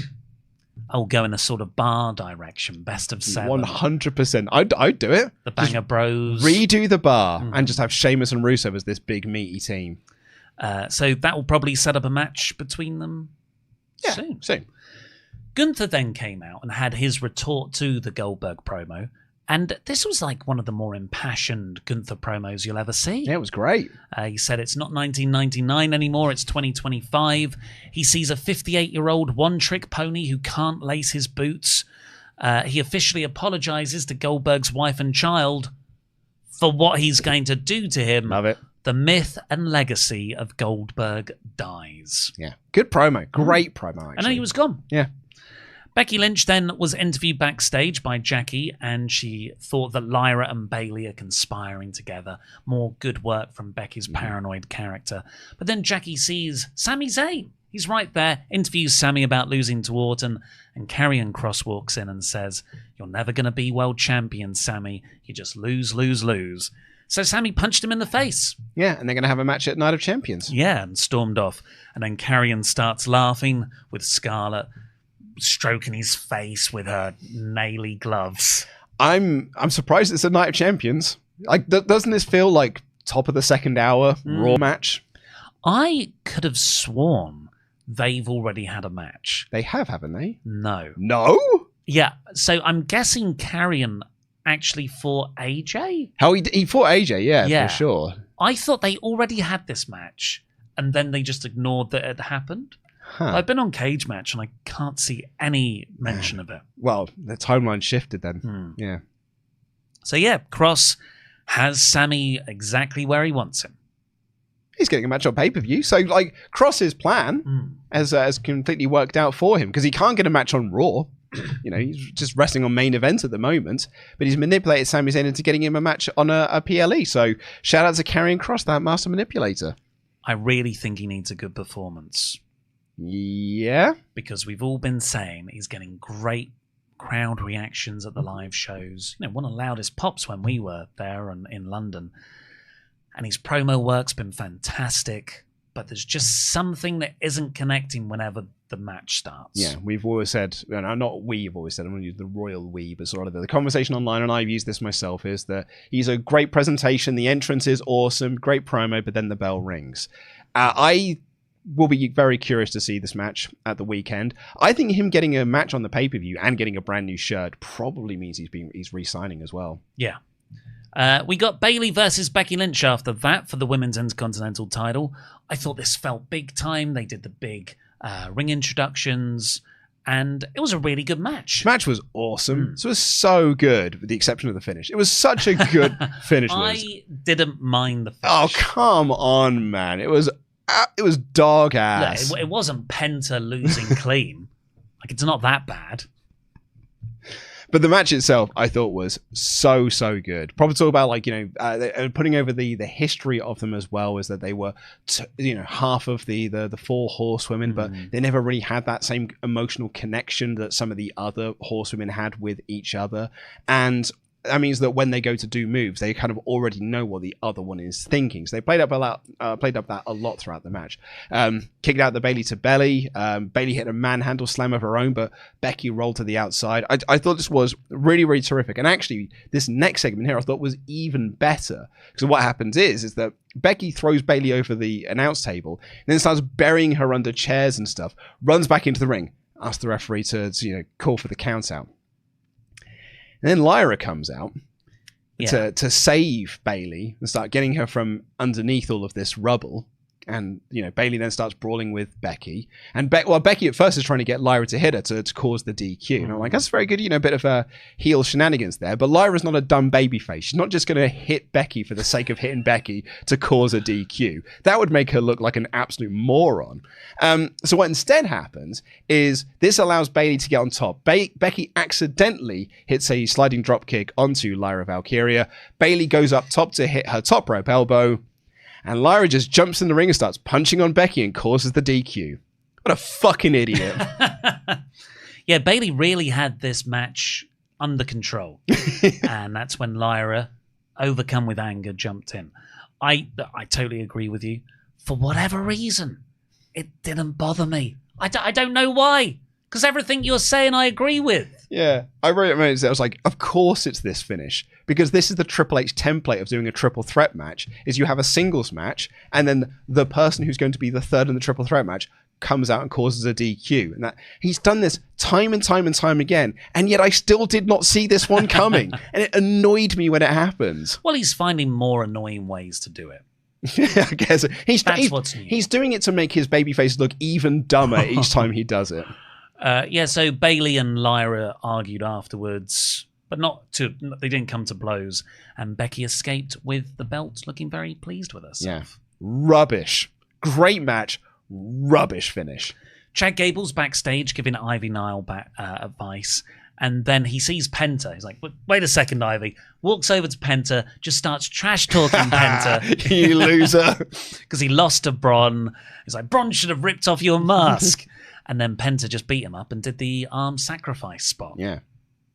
Oh, go in a sort of bar direction, best of 7. 100%. I'd do it. The Banger Bros. Redo the bar and just have Sheamus and Rusev as this big meaty team. So that will probably set up a match between them soon. Gunther then came out and had his retort to the Goldberg promo. And this was one of the more impassioned Gunther promos you'll ever see. Yeah, it was great. He said it's not 1999 anymore, it's 2025. He sees a 58-year-old one-trick pony who can't lace his boots. He officially apologizes to Goldberg's wife and child for what he's going to do to him. Love it. The myth and legacy of Goldberg dies. Yeah, good promo. Great promo, actually. And then he was gone. Yeah. Becky Lynch then was interviewed backstage by Jackie, and she thought that Lyra and Bayley are conspiring together. More good work from Becky's paranoid character. But then Jackie sees Sami Zayn. He's right there, interviews Sami about losing to Orton, and Karrion Kross walks in and says, "You're never going to be world champion, Sami. You just lose, lose, lose." So Sami punched him in the face. Yeah, and they're going to have a match at Night of Champions. Yeah, and stormed off. And then Karrion starts laughing with Scarlett stroking his face with her naily gloves. I'm surprised it's a Night of Champions. Doesn't this feel like top of the second hour Raw match? I could have sworn they've already had a match. They have, haven't they? No. No? Yeah, so I'm guessing Karrion actually fought AJ? How he fought AJ, yeah, for sure. I thought they already had this match, and then they just ignored that it happened. Huh. I've been on Cage Match and I can't see any mention of it. Well, the timeline shifted then. Yeah. So yeah, Kross has Sami exactly where he wants him. He's getting a match on pay-per-view. So Kross's plan has completely worked out for him because he can't get a match on Raw. He's just wrestling on main event at the moment, but he's manipulated Sami Zayn into getting him a match on a PLE. So shout out to Karrion Kross, that master manipulator. I really think he needs a good performance. Yeah. Because we've all been saying he's getting great crowd reactions at the live shows. One of the loudest pops when we were there and in London. And his promo work's been fantastic, but there's just something that isn't connecting whenever the match starts. Yeah, we've always said, not we've always said, I'm going to use the royal we, but sort of the conversation online, and I've used this myself, is that he's a great presentation, the entrance is awesome, great promo, but then the bell rings. I will be very curious to see this match at the weekend. I think him getting a match on the pay-per-view and getting a brand new shirt probably means he's re-signing as well. Yeah. We got Bayley versus Becky Lynch after that for the Women's Intercontinental title. I thought this felt big time. They did the big ring introductions, and it was a really good match. Match was awesome. This was so good, with the exception of the finish. It was such a good finish. I didn't mind the finish. Oh, come on, man. It was dog ass. Look, it wasn't Penta losing clean. Like, it's not that bad. But the match itself, I thought, was so good. Probably talk about putting over the history of them as well, is that they were half of the four horsewomen, but they never really had that same emotional connection that some of the other horsewomen had with each other. And that means that when they go to do moves, they kind of already know what the other one is thinking. So they played up that a lot throughout the match. Kicked out the Bayley to belly. Bayley hit a manhandle slam of her own, but Becky rolled to the outside. I thought this was really, really terrific. And actually, this next segment here I thought was even better. Because what happens is that Becky throws Bayley over the announce table, and then starts burying her under chairs and stuff, runs back into the ring, asks the referee to call for the count out. And then Lyra comes out to save Bayley and start getting her from underneath all of this rubble. And, Bayley then starts brawling with Becky. And Becky at first is trying to get Lyra to hit her to cause the DQ. And I'm like, that's very good, a bit of a heel shenanigans there. But Lyra's not a dumb babyface. She's not just going to hit Becky for the sake of hitting Becky to cause a DQ. That would make her look like an absolute moron. So what instead happens is this allows Bayley to get on top. Becky accidentally hits a sliding drop kick onto Lyra Valkyria. Bayley goes up top to hit her top rope elbow. And Lyra just jumps in the ring and starts punching on Becky and causes the DQ. What a fucking idiot. Yeah, Bayley really had this match under control. And that's when Lyra, overcome with anger, jumped in. I totally agree with you. For whatever reason, it didn't bother me. I don't know why. Because everything you're saying I agree with. Yeah, I wrote it. I was like, of course it's this finish. Because this is the Triple H template of doing a triple threat match, is you have a singles match, and then the person who's going to be the third in the triple threat match comes out and causes a DQ. And that he's done this time and time and time again, and yet I still did not see this one coming. And it annoyed me when it happens. Well, he's finding more annoying ways to do it. I guess. What's new. He's doing it to make his babyface look even dumber each time he does it. So Bayley and Lyra argued afterwards, but they didn't come to blows, and Becky escaped with the belt, looking very pleased with herself. Yeah. Rubbish. Great match. Rubbish finish. Chad Gable's backstage giving Ivy Nile advice, and then he sees Penta. He's like, wait a second, Ivy. Walks over to Penta, just starts trash-talking Penta. You loser. Because he lost to Bron. He's like, Bron should have ripped off your mask. And then Penta just beat him up and did the arm sacrifice spot. Yeah.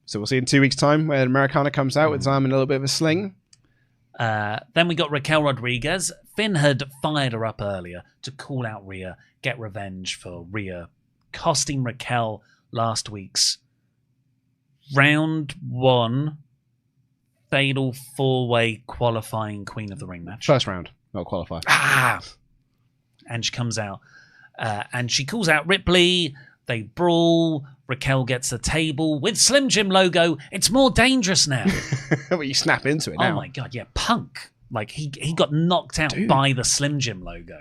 So we'll see in 2 weeks' time where Americana comes out with his arm in a little bit of a sling. Then we got Raquel Rodriguez. Finn had fired her up earlier to call out Rhea, get revenge for Rhea, costing Raquel last week's round 1 fatal 4-way qualifying Queen of the Ring match. First round, not qualifier. And she comes out. And she calls out Ripley. They brawl. Raquel gets the table with Slim Jim logo. It's more dangerous now. Well, you snap into it now. Oh my God, yeah. Punk. Like, he got knocked out by the Slim Jim logo.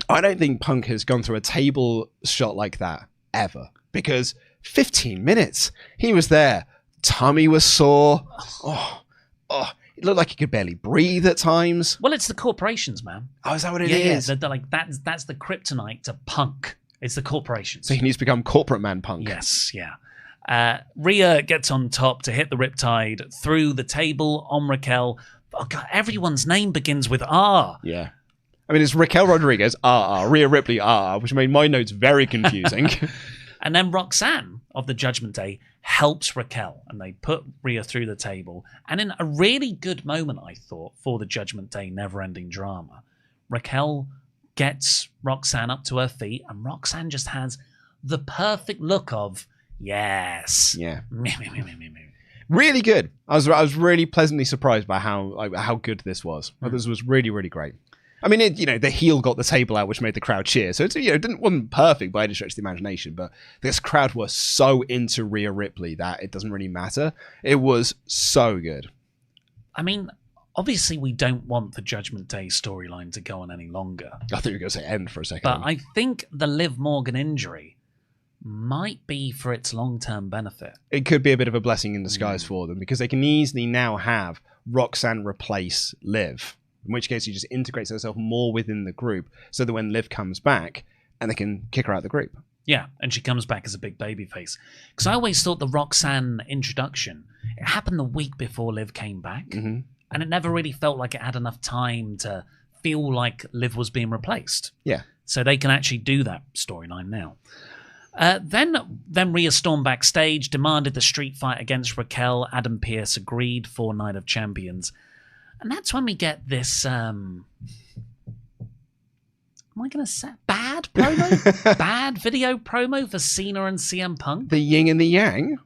I don't think Punk has gone through a table shot like that ever. Because 15 minutes, he was there. Tummy was sore. It looked like he could barely breathe at times. Well, it's the corporations, man. Oh, is that what it is? Yeah. They're like, that's the kryptonite to Punk. It's the corporations. So he needs to become corporate man Punk. Yes, yeah. Rhea gets on top to hit the Riptide through the table on Raquel. Oh, God, everyone's name begins with R. Yeah. I mean, it's Raquel Rodriguez, Rhea Ripley, which made my notes very confusing. And then Roxanne of the Judgment Day helps Raquel, and they put Rhea through the table. And in a really good moment, I thought, for the Judgment Day never-ending drama, Raquel gets Roxanne up to her feet, and Roxanne just has the perfect look of, yes. Yeah. Really good. I was really pleasantly surprised by how good this was. This was really, really great. I mean, the heel got the table out, which made the crowd cheer. So it wasn't perfect by any stretch of the imagination, but this crowd was so into Rhea Ripley that it doesn't really matter. It was so good. I mean, obviously we don't want the Judgment Day storyline to go on any longer. I thought you were going to say end for a second. But I think the Liv Morgan injury might be for its long-term benefit. It could be a bit of a blessing in disguise for them, because they can easily now have Roxanne replace Liv, in which case she just integrates herself more within the group so that when Liv comes back, and they can kick her out of the group. Yeah, and she comes back as a big babyface. Because I always thought the Roxanne introduction, it happened the week before Liv came back, and it never really felt like it had enough time to feel like Liv was being replaced. Yeah. So they can actually do that storyline now. Then Rhea stormed backstage, demanded the street fight against Raquel. Adam Pearce agreed for Night of Champions. And that's when we get this, am I going to say bad promo? Bad video promo for Cena and CM Punk? The yin and the yang?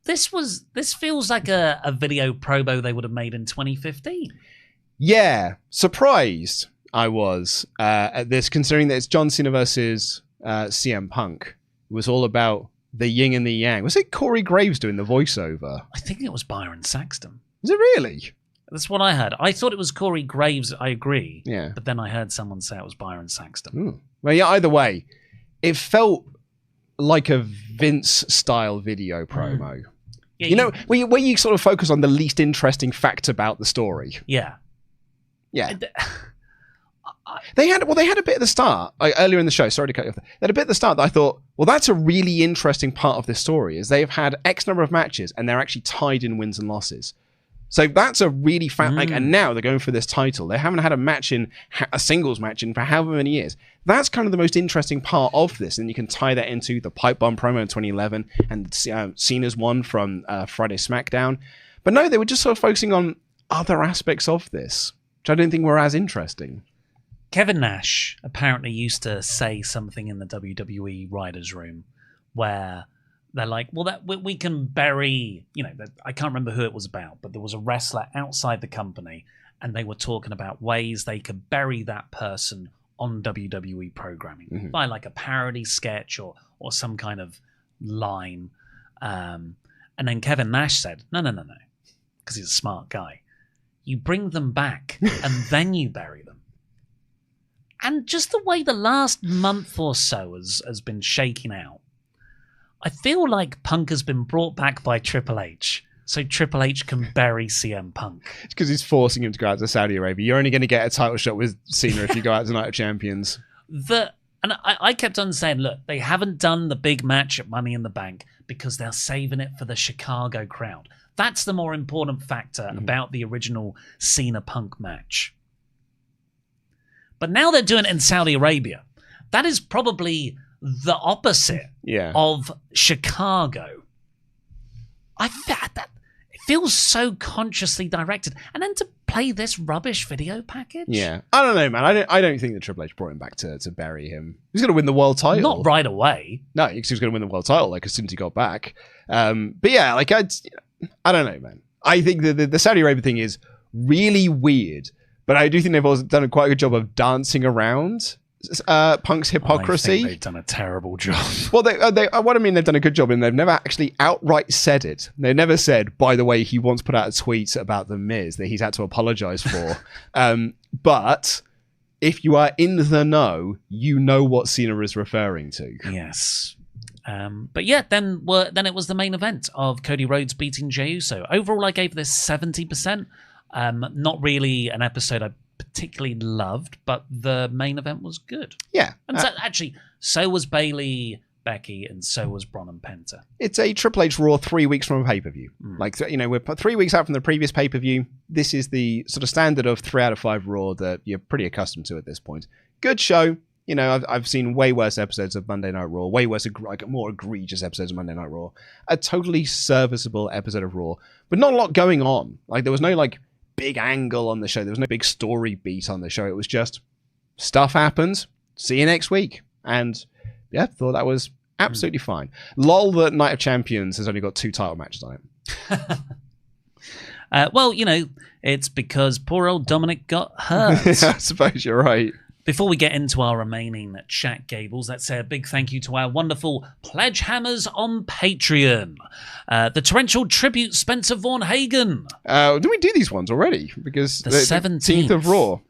This feels like a video promo they would have made in 2015. Yeah, surprised I was at this, considering that it's John Cena versus CM Punk. It was all about the yin and the yang. Was it Corey Graves doing the voiceover? I think it was Byron Saxton. Is it really? That's what I heard. I thought it was Corey Graves, I agree. Yeah. But then I heard someone say it was Byron Saxton. Ooh. Well, yeah, either way, it felt like a Vince-style video promo. Yeah, where you sort of focus on the least interesting fact about the story. Yeah. Yeah. They had a bit at the start, earlier in the show, sorry to cut you off. They had a bit at the start that I thought, well, that's a really interesting part of this story, is they've had X number of matches and they're actually tied in wins and losses. So that's a really and now they're going for this title. They haven't had a singles match in for however many years. That's kind of the most interesting part of this, and you can tie that into the pipe bomb promo in 2011 and Cena's one from Friday SmackDown. But no, they were just sort of focusing on other aspects of this, which I didn't think were as interesting. Kevin Nash apparently used to say something in the WWE writers' room where they're like, well, we can bury, I can't remember who it was about, but there was a wrestler outside the company and they were talking about ways they could bury that person on WWE programming by like a parody sketch or some kind of line. And then Kevin Nash said, no, because he's a smart guy. You bring them back and then you bury them. And just the way the last month or so has been shaking out, I feel like Punk has been brought back by Triple H, so Triple H can bury CM Punk. It's because he's forcing him to go out to Saudi Arabia. You're only going to get a title shot with Cena if you go out to Night of Champions. I kept on saying, look, they haven't done the big match at Money in the Bank because they're saving it for the Chicago crowd. That's the more important factor about the original Cena Punk match. But now they're doing it in Saudi Arabia. That is probably the opposite of Chicago. It feels so consciously directed. And then to play this rubbish video package? Yeah. I don't know, man. I don't think that Triple H brought him back to bury him. He's going to win the world title. Not right away. No, he was going to win the world title as soon as he got back. But yeah, I don't know, man. I think the Saudi Arabia thing is really weird. But I do think they've also done quite a good job of dancing around Punk's hypocrisy. I think they've done a terrible job. Well, what I mean, they've done a good job, and they've never actually outright said it. They never said, by the way, he once put out a tweet about The Miz that he's had to apologize for. But if you are in the know, you know what Cena is referring to. Yes. But yeah, then it was the main event of Cody Rhodes beating Jey Uso. Overall, I gave this 70%. Not really an episode I particularly loved, but the main event was good. Yeah. And so was Bayley, Becky, and so was Bron and Penta. It's a Triple H Raw 3 weeks from a pay-per-view. We're 3 weeks out from the previous pay-per-view. This is the sort of standard of 3 out of 5 Raw that you're pretty accustomed to at this point. Good show. You know, I've seen way worse episodes of Monday Night Raw, way worse, like more egregious episodes of Monday Night Raw. A totally serviceable episode of Raw, but not a lot going on. Like, there was no, like, big angle on the show. There was no big story beat on the show. It was just stuff happens. See you next week. And, yeah, thought that was absolutely fine. Lol that Night of Champions has only got 2 title matches on it. Well, you know, it's because poor old Dominik got hurt. I suppose you're right. Before we get into our remaining chat gables, let's say a big thank you to our wonderful pledge hammers on Patreon. The torrential tribute Spencer Vaughan Hagen. Did we do these ones already? Because the 17th of Raw.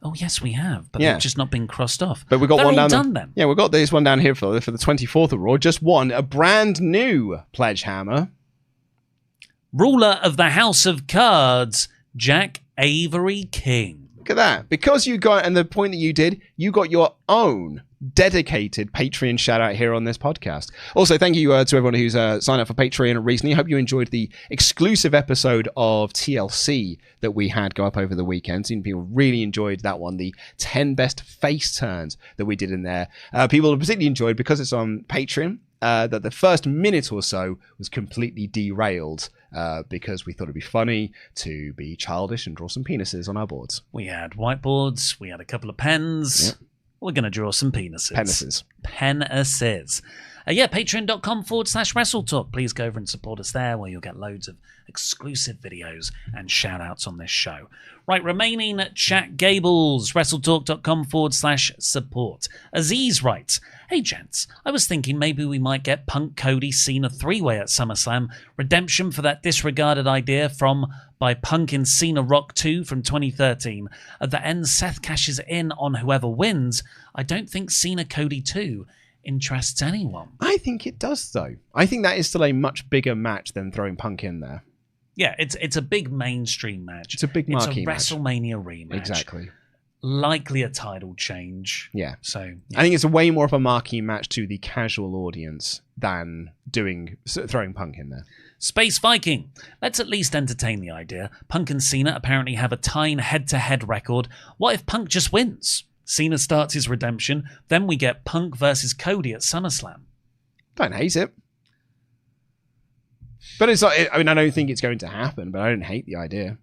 Oh, yes, we have, but they've just not been crossed off. But we got They're one all down done then. Yeah, we've got this one down here for the 24th of Raw. Just one, a brand new pledge hammer. Ruler of the House of Cards, Jack Avery King. Look at that. Because you got, and the point that you did, you got your own dedicated Patreon shout out here on this podcast. Also, thank you to everyone who's signed up for Patreon recently. Hope you enjoyed the exclusive episode of TLC that we had go up over the weekend. Seen people really enjoyed that one, the 10 best face turns that we did in there. People particularly enjoyed, because it's on Patreon, that the first minute or so was completely derailed because we thought it'd be funny to be childish and draw some penises on our boards. We had whiteboards, we had a couple of pens. Yep. We're going to draw some penises. Penises. Penises. Yeah, patreon.com/WrestleTalk. Please go over and support us there, where you'll get loads of exclusive videos and shout-outs on this show. Right, remaining chat gables, WrestleTalk.com/support. Aziz writes, hey gents, I was thinking maybe we might get Punk Cody Cena 3-way at SummerSlam. Redemption for that disregarded idea by Punk in Cena Rock 2 from 2013. At the end, Seth cashes in on whoever wins. I don't think Cena Cody 2 interests anyone. I think it does, though. I think that is still a much bigger match than throwing Punk in there. Yeah, it's a big mainstream match. It's a big marquee match. It's a WrestleMania rematch. Exactly. Likely a title change. Yeah. So yeah. I think it's a way more of a marquee match to the casual audience than throwing Punk in there. Space Viking. Let's at least entertain the idea. Punk and Cena apparently have a tying head-to-head record. What if Punk just wins? Cena starts his redemption, then we get Punk versus Cody at SummerSlam. Don't hate it. But it's like, I mean, I don't think it's going to happen, but I don't hate the idea.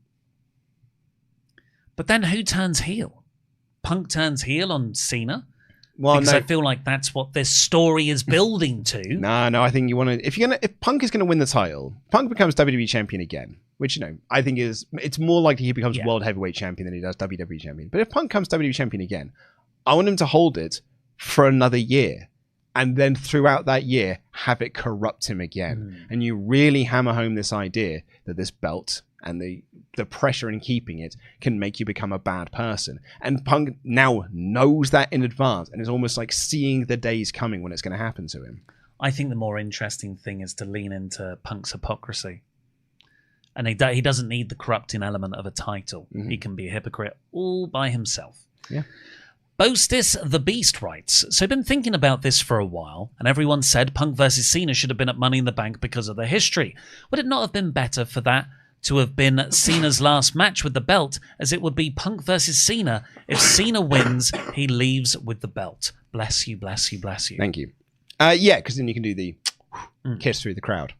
But then who turns heel? Punk turns heel on Cena? Well, because I feel like that's what this story is building to. No, I think you want to. If Punk is going to win the title, Punk becomes WWE champion again, which, you know, I think it's more likely he becomes World Heavyweight champion than he does WWE champion. But if Punk comes WWE champion again, I want him to hold it for another year, and then throughout that year have it corrupt him again. And you really hammer home this idea that this belt and the pressure in keeping it can make you become a bad person. And Punk now knows that in advance, and it's almost like seeing the days coming when it's going to happen to him. I think the more interesting thing is to lean into Punk's hypocrisy. And he doesn't need the corrupting element of a title. He can be a hypocrite all by himself. Yeah. Boastis the Beast writes, so I've been thinking about this for a while, and everyone said Punk versus Cena should have been at Money in the Bank because of the history. Would it not have been better for that to have been Cena's last match with the belt, as it would be Punk versus Cena? If Cena wins, he leaves with the belt. Bless you, bless you, bless you. Thank you. Yeah, because then you can do the kiss through the crowd.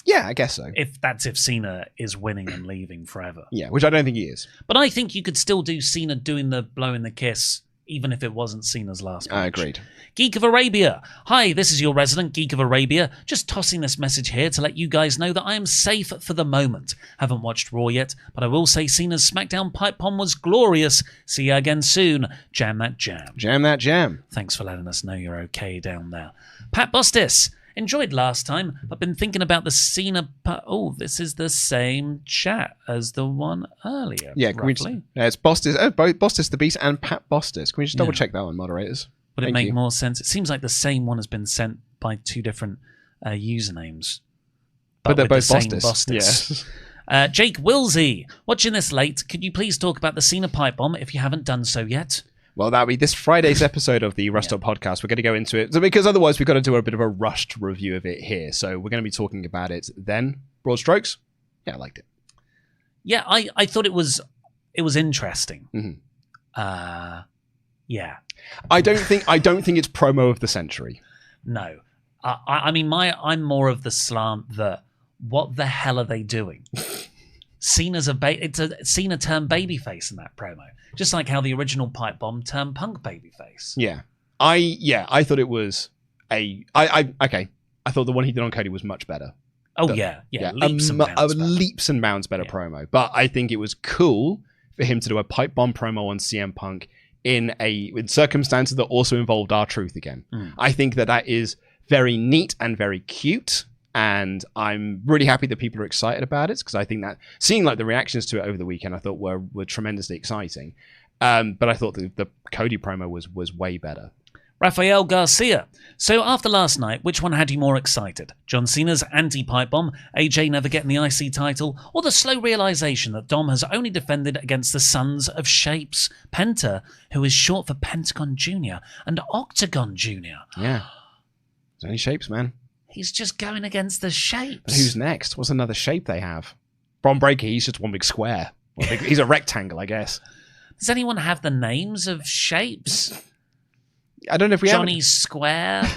Yeah, I guess so. If Cena is winning and leaving forever. Yeah, which I don't think he is. But I think you could still do Cena doing the blowing the kiss, even if it wasn't Cena's last match. I agreed. Geek of Arabia. Hi, this is your resident Geek of Arabia. Just tossing this message here to let you guys know that I am safe for the moment. Haven't watched Raw yet, but I will say Cena's SmackDown pipe bomb was glorious. See you again soon. Jam that jam. Jam that jam. Thanks for letting us know you're okay down there. Pat Bustis. Enjoyed last time. I've been thinking about the Cena... Oh, this is the same chat as the one earlier. Yeah, can it's Bustis, both Bustis the Beast and Pat Bustis. Can we just double check that one, moderators? Would it make more sense? It seems like the same one has been sent by two different usernames. But they're both Bustis. Yes. Jake Wilsey, watching this late, could you please talk about the Cena pipe bomb if you haven't done so yet? Well, that'll be this Friday's episode of the WrestleTalk podcast. We're going to go into it, because otherwise we've got to do a bit of a rushed review of it here. So we're going to be talking about it then. Broad strokes? Yeah, I liked it. Yeah, I thought it was interesting. Yeah. I don't think it's promo of the century. No. I mean, I'm more of the slant that what the hell are they doing? Cena's it's a Cena turned babyface in that promo, just like how the original pipe bomb turned Punk babyface. Yeah, I thought it was okay. I thought the one he did on Cody was much better. Oh leaps and bounds better promo. But I think it was cool for him to do a pipe bomb promo on CM Punk in circumstances that also involved R-Truth again. I think that is very neat and very cute. And I'm really happy that people are excited about it, because I think that seeing like the reactions to it over the weekend, I thought were tremendously exciting. But I thought the Cody promo was way better. Rafael Garcia. So after last night, which one had you more excited? John Cena's anti-pipe bomb, AJ never getting the IC title, or the slow realization that Dom has only defended against the Sons of Shapes, Penta, who is short for Pentagon Jr. and Octagon Jr. Yeah. It's only Shapes, man. He's just going against the Shapes. But who's next? What's another shape they have? Bron Breakker, he's just one big square. He's a rectangle, I guess. Does anyone have the names of Shapes? I don't know if we Johnny Square?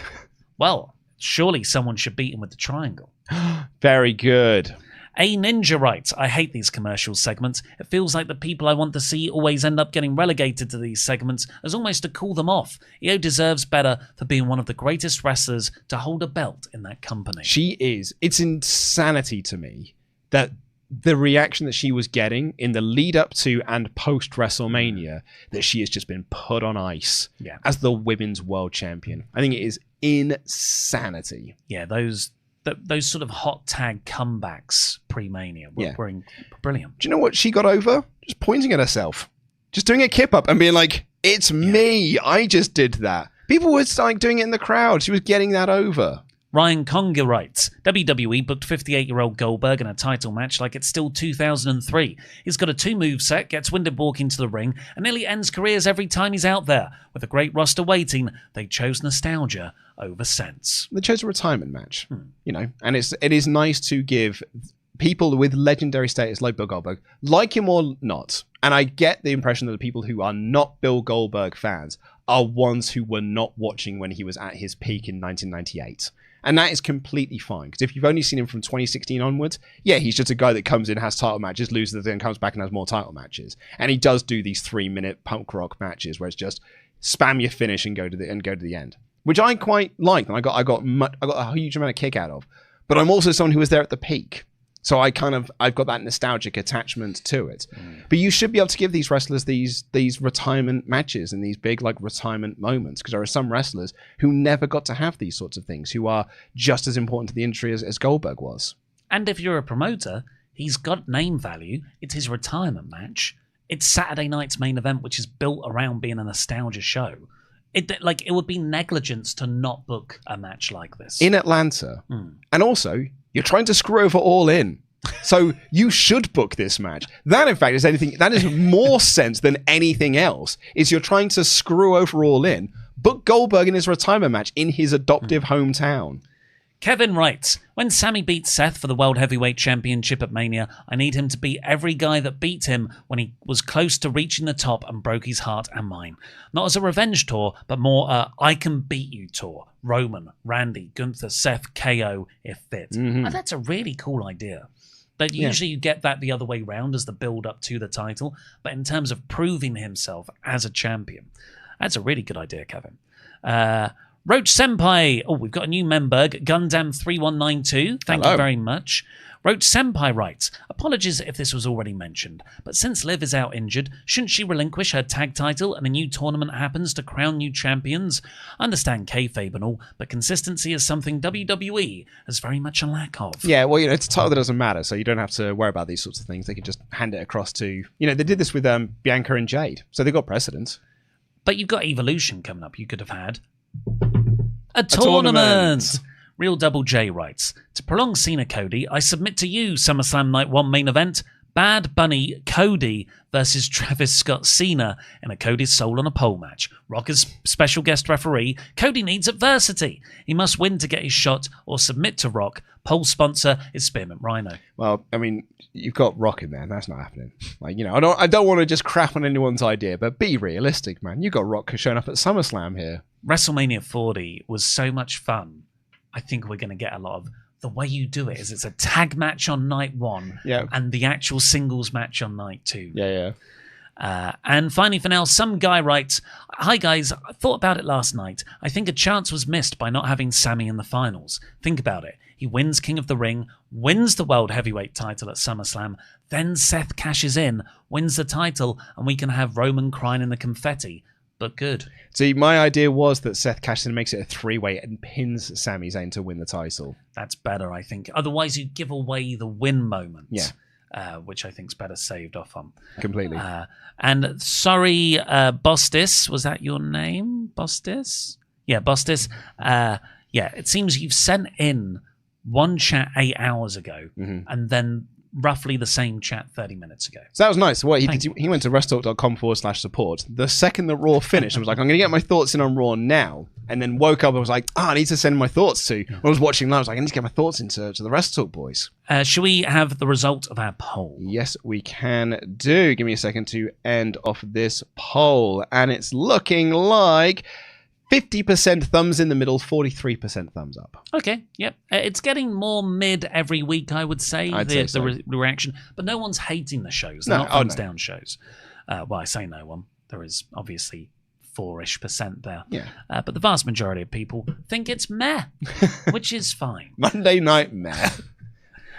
Well, surely someone should beat him with the triangle. Very good. A Ninja writes, I hate these commercial segments. It feels like the people I want to see always end up getting relegated to these segments as almost to cool them off. Io deserves better for being one of the greatest wrestlers to hold a belt in that company. She is. It's insanity to me that the reaction that she was getting in the lead up to and post WrestleMania, that she has just been put on ice as the women's world champion. I think it is insanity. Yeah, those sort of hot tag comebacks pre-Mania were brilliant. Do you know what she got over? Just pointing at herself. Just doing a kip up and being like, it's me. I just did that. People were like doing it in the crowd. She was getting that over. Ryan Conger writes, WWE booked 58-year-old Goldberg in a title match like it's still 2003. He's got a 2-move set, gets winded walking to the ring, and nearly ends careers every time he's out there. With a great roster waiting, they chose nostalgia over sense. They chose a retirement match, and it is nice to give people with legendary status like Bill Goldberg, like him or not, and I get the impression that the people who are not Bill Goldberg fans are ones who were not watching when he was at his peak in 1998. And that is completely fine, because if you've only seen him from 2016 onwards, he's just a guy that comes in, has title matches, loses, then comes back and has more title matches. And he does do these 3-minute punk rock matches where it's just spam your finish and go to the end, which I quite liked, and I got a huge amount of kick out of. But I'm also someone who was there at the peak, so I've got that nostalgic attachment to it. But you should be able to give these wrestlers these retirement matches and these big retirement moments, because there are some wrestlers who never got to have these sorts of things, who are just as important to the industry as Goldberg was. And if you're a promoter, he's got name value. It's his retirement match. It's Saturday night's main event, which is built around being a nostalgia show. It would be negligence to not book a match like this in Atlanta. And also, you're trying to screw over All In. So you should book this match. That, in fact, is more sense than anything else. Is you're trying to screw over All In. Book Goldberg in his retirement match in his adoptive hometown. Kevin writes, when Sammy beats Seth for the World Heavyweight Championship at Mania, I need him to beat every guy that beat him when he was close to reaching the top and broke his heart and mine. Not as a revenge tour, but more a I can beat you tour. Roman, Randy, Gunther, Seth, KO, if fit. Oh, that's a really cool idea. But usually you get that the other way round as the build-up to the title. But in terms of proving himself as a champion, that's a really good idea, Kevin. Roach Senpai. Oh, we've got a new member, Gundam3192. Thank you very much. Roach Senpai writes, apologies if this was already mentioned, but since Liv is out injured, shouldn't she relinquish her tag title and a new tournament happens to crown new champions? I understand kayfabe and all, but consistency is something WWE has very much a lack of. Yeah, well, it's a title that doesn't matter, so you don't have to worry about these sorts of things. They can just hand it across to, they did this with Bianca and Jade, so they got precedence. But you've got Evolution coming up. You could have had a tournament. Real Double J writes, to prolong Cena Cody, I submit to you SummerSlam Night 1 main event, Bad Bunny Cody versus Travis Scott Cena in a Cody's Soul on a Pole match. Rock as special guest referee. Cody needs adversity. He must win to get his shot or submit to Rock. Pole sponsor is Spearmint Rhino. Well, I mean, you've got Rock in there. That's not happening. Like, you know, I don't want to just crap on anyone's idea, but be realistic, man. You got Rock showing up at SummerSlam here. WrestleMania 40 was so much fun. I think we're going to get a lot of... The way you do it is it's a tag match on night 1 and the actual singles match on night 2. Yeah. And finally, for now, some guy writes, "Hi guys, I thought about it last night. I think a chance was missed by not having Sami in the finals. Think about it. He wins King of the Ring, wins the World Heavyweight title at SummerSlam, then Seth cashes in, wins the title, and we can have Roman crying in the confetti. But good." See, my idea was that Seth cashes in and makes it a 3-way and pins Sami Zayn to win the title. That's better, I think. Otherwise, you give away the win moment. Yeah. Which I think's better saved off on. Completely. And sorry, Bostis, was that your name? Bostis? Yeah, Bostis. It seems you've sent in one chat 8 hours ago and then roughly the same chat 30 minutes ago. So that was nice. What he went to WrestleTalk.com/support. The second that Raw finished, I was like, I'm going to get my thoughts in on Raw now. And then woke up and was like, I need to send my thoughts to. When I was watching live, I was like, I need to get my thoughts into the WrestleTalk boys. Shall we have the result of our poll? Yes, we can do. Give me a second to end off this poll. And it's looking like 50% thumbs in the middle, 43% thumbs up. Okay, yep. It's getting more mid every week, I would say, the reaction. But no one's hating the shows. They're not thumbs down shows. Well, I say no one. There is obviously 4-ish% there. Yeah. But the vast majority of people think it's meh, which is fine. Monday night meh.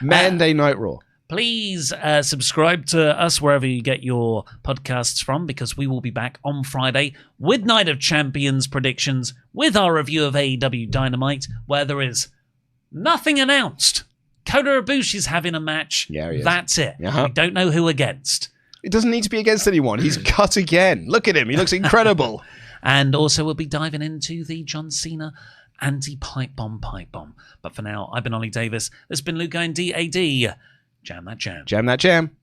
Monday night Raw. Please subscribe to us wherever you get your podcasts from, because we will be back on Friday with Night of Champions predictions, with our review of AEW Dynamite, where there is nothing announced. Kota Ibushi's having a match. Yeah, he is. That's it. Uh-huh. We don't know who against. It doesn't need to be against anyone. He's cut again. Look at him. He looks incredible. And also we'll be diving into the John Cena anti-pipe bomb. But for now, I've been Ollie Davis. This has been Luke and DAD. Jam that jam. Jam that jam.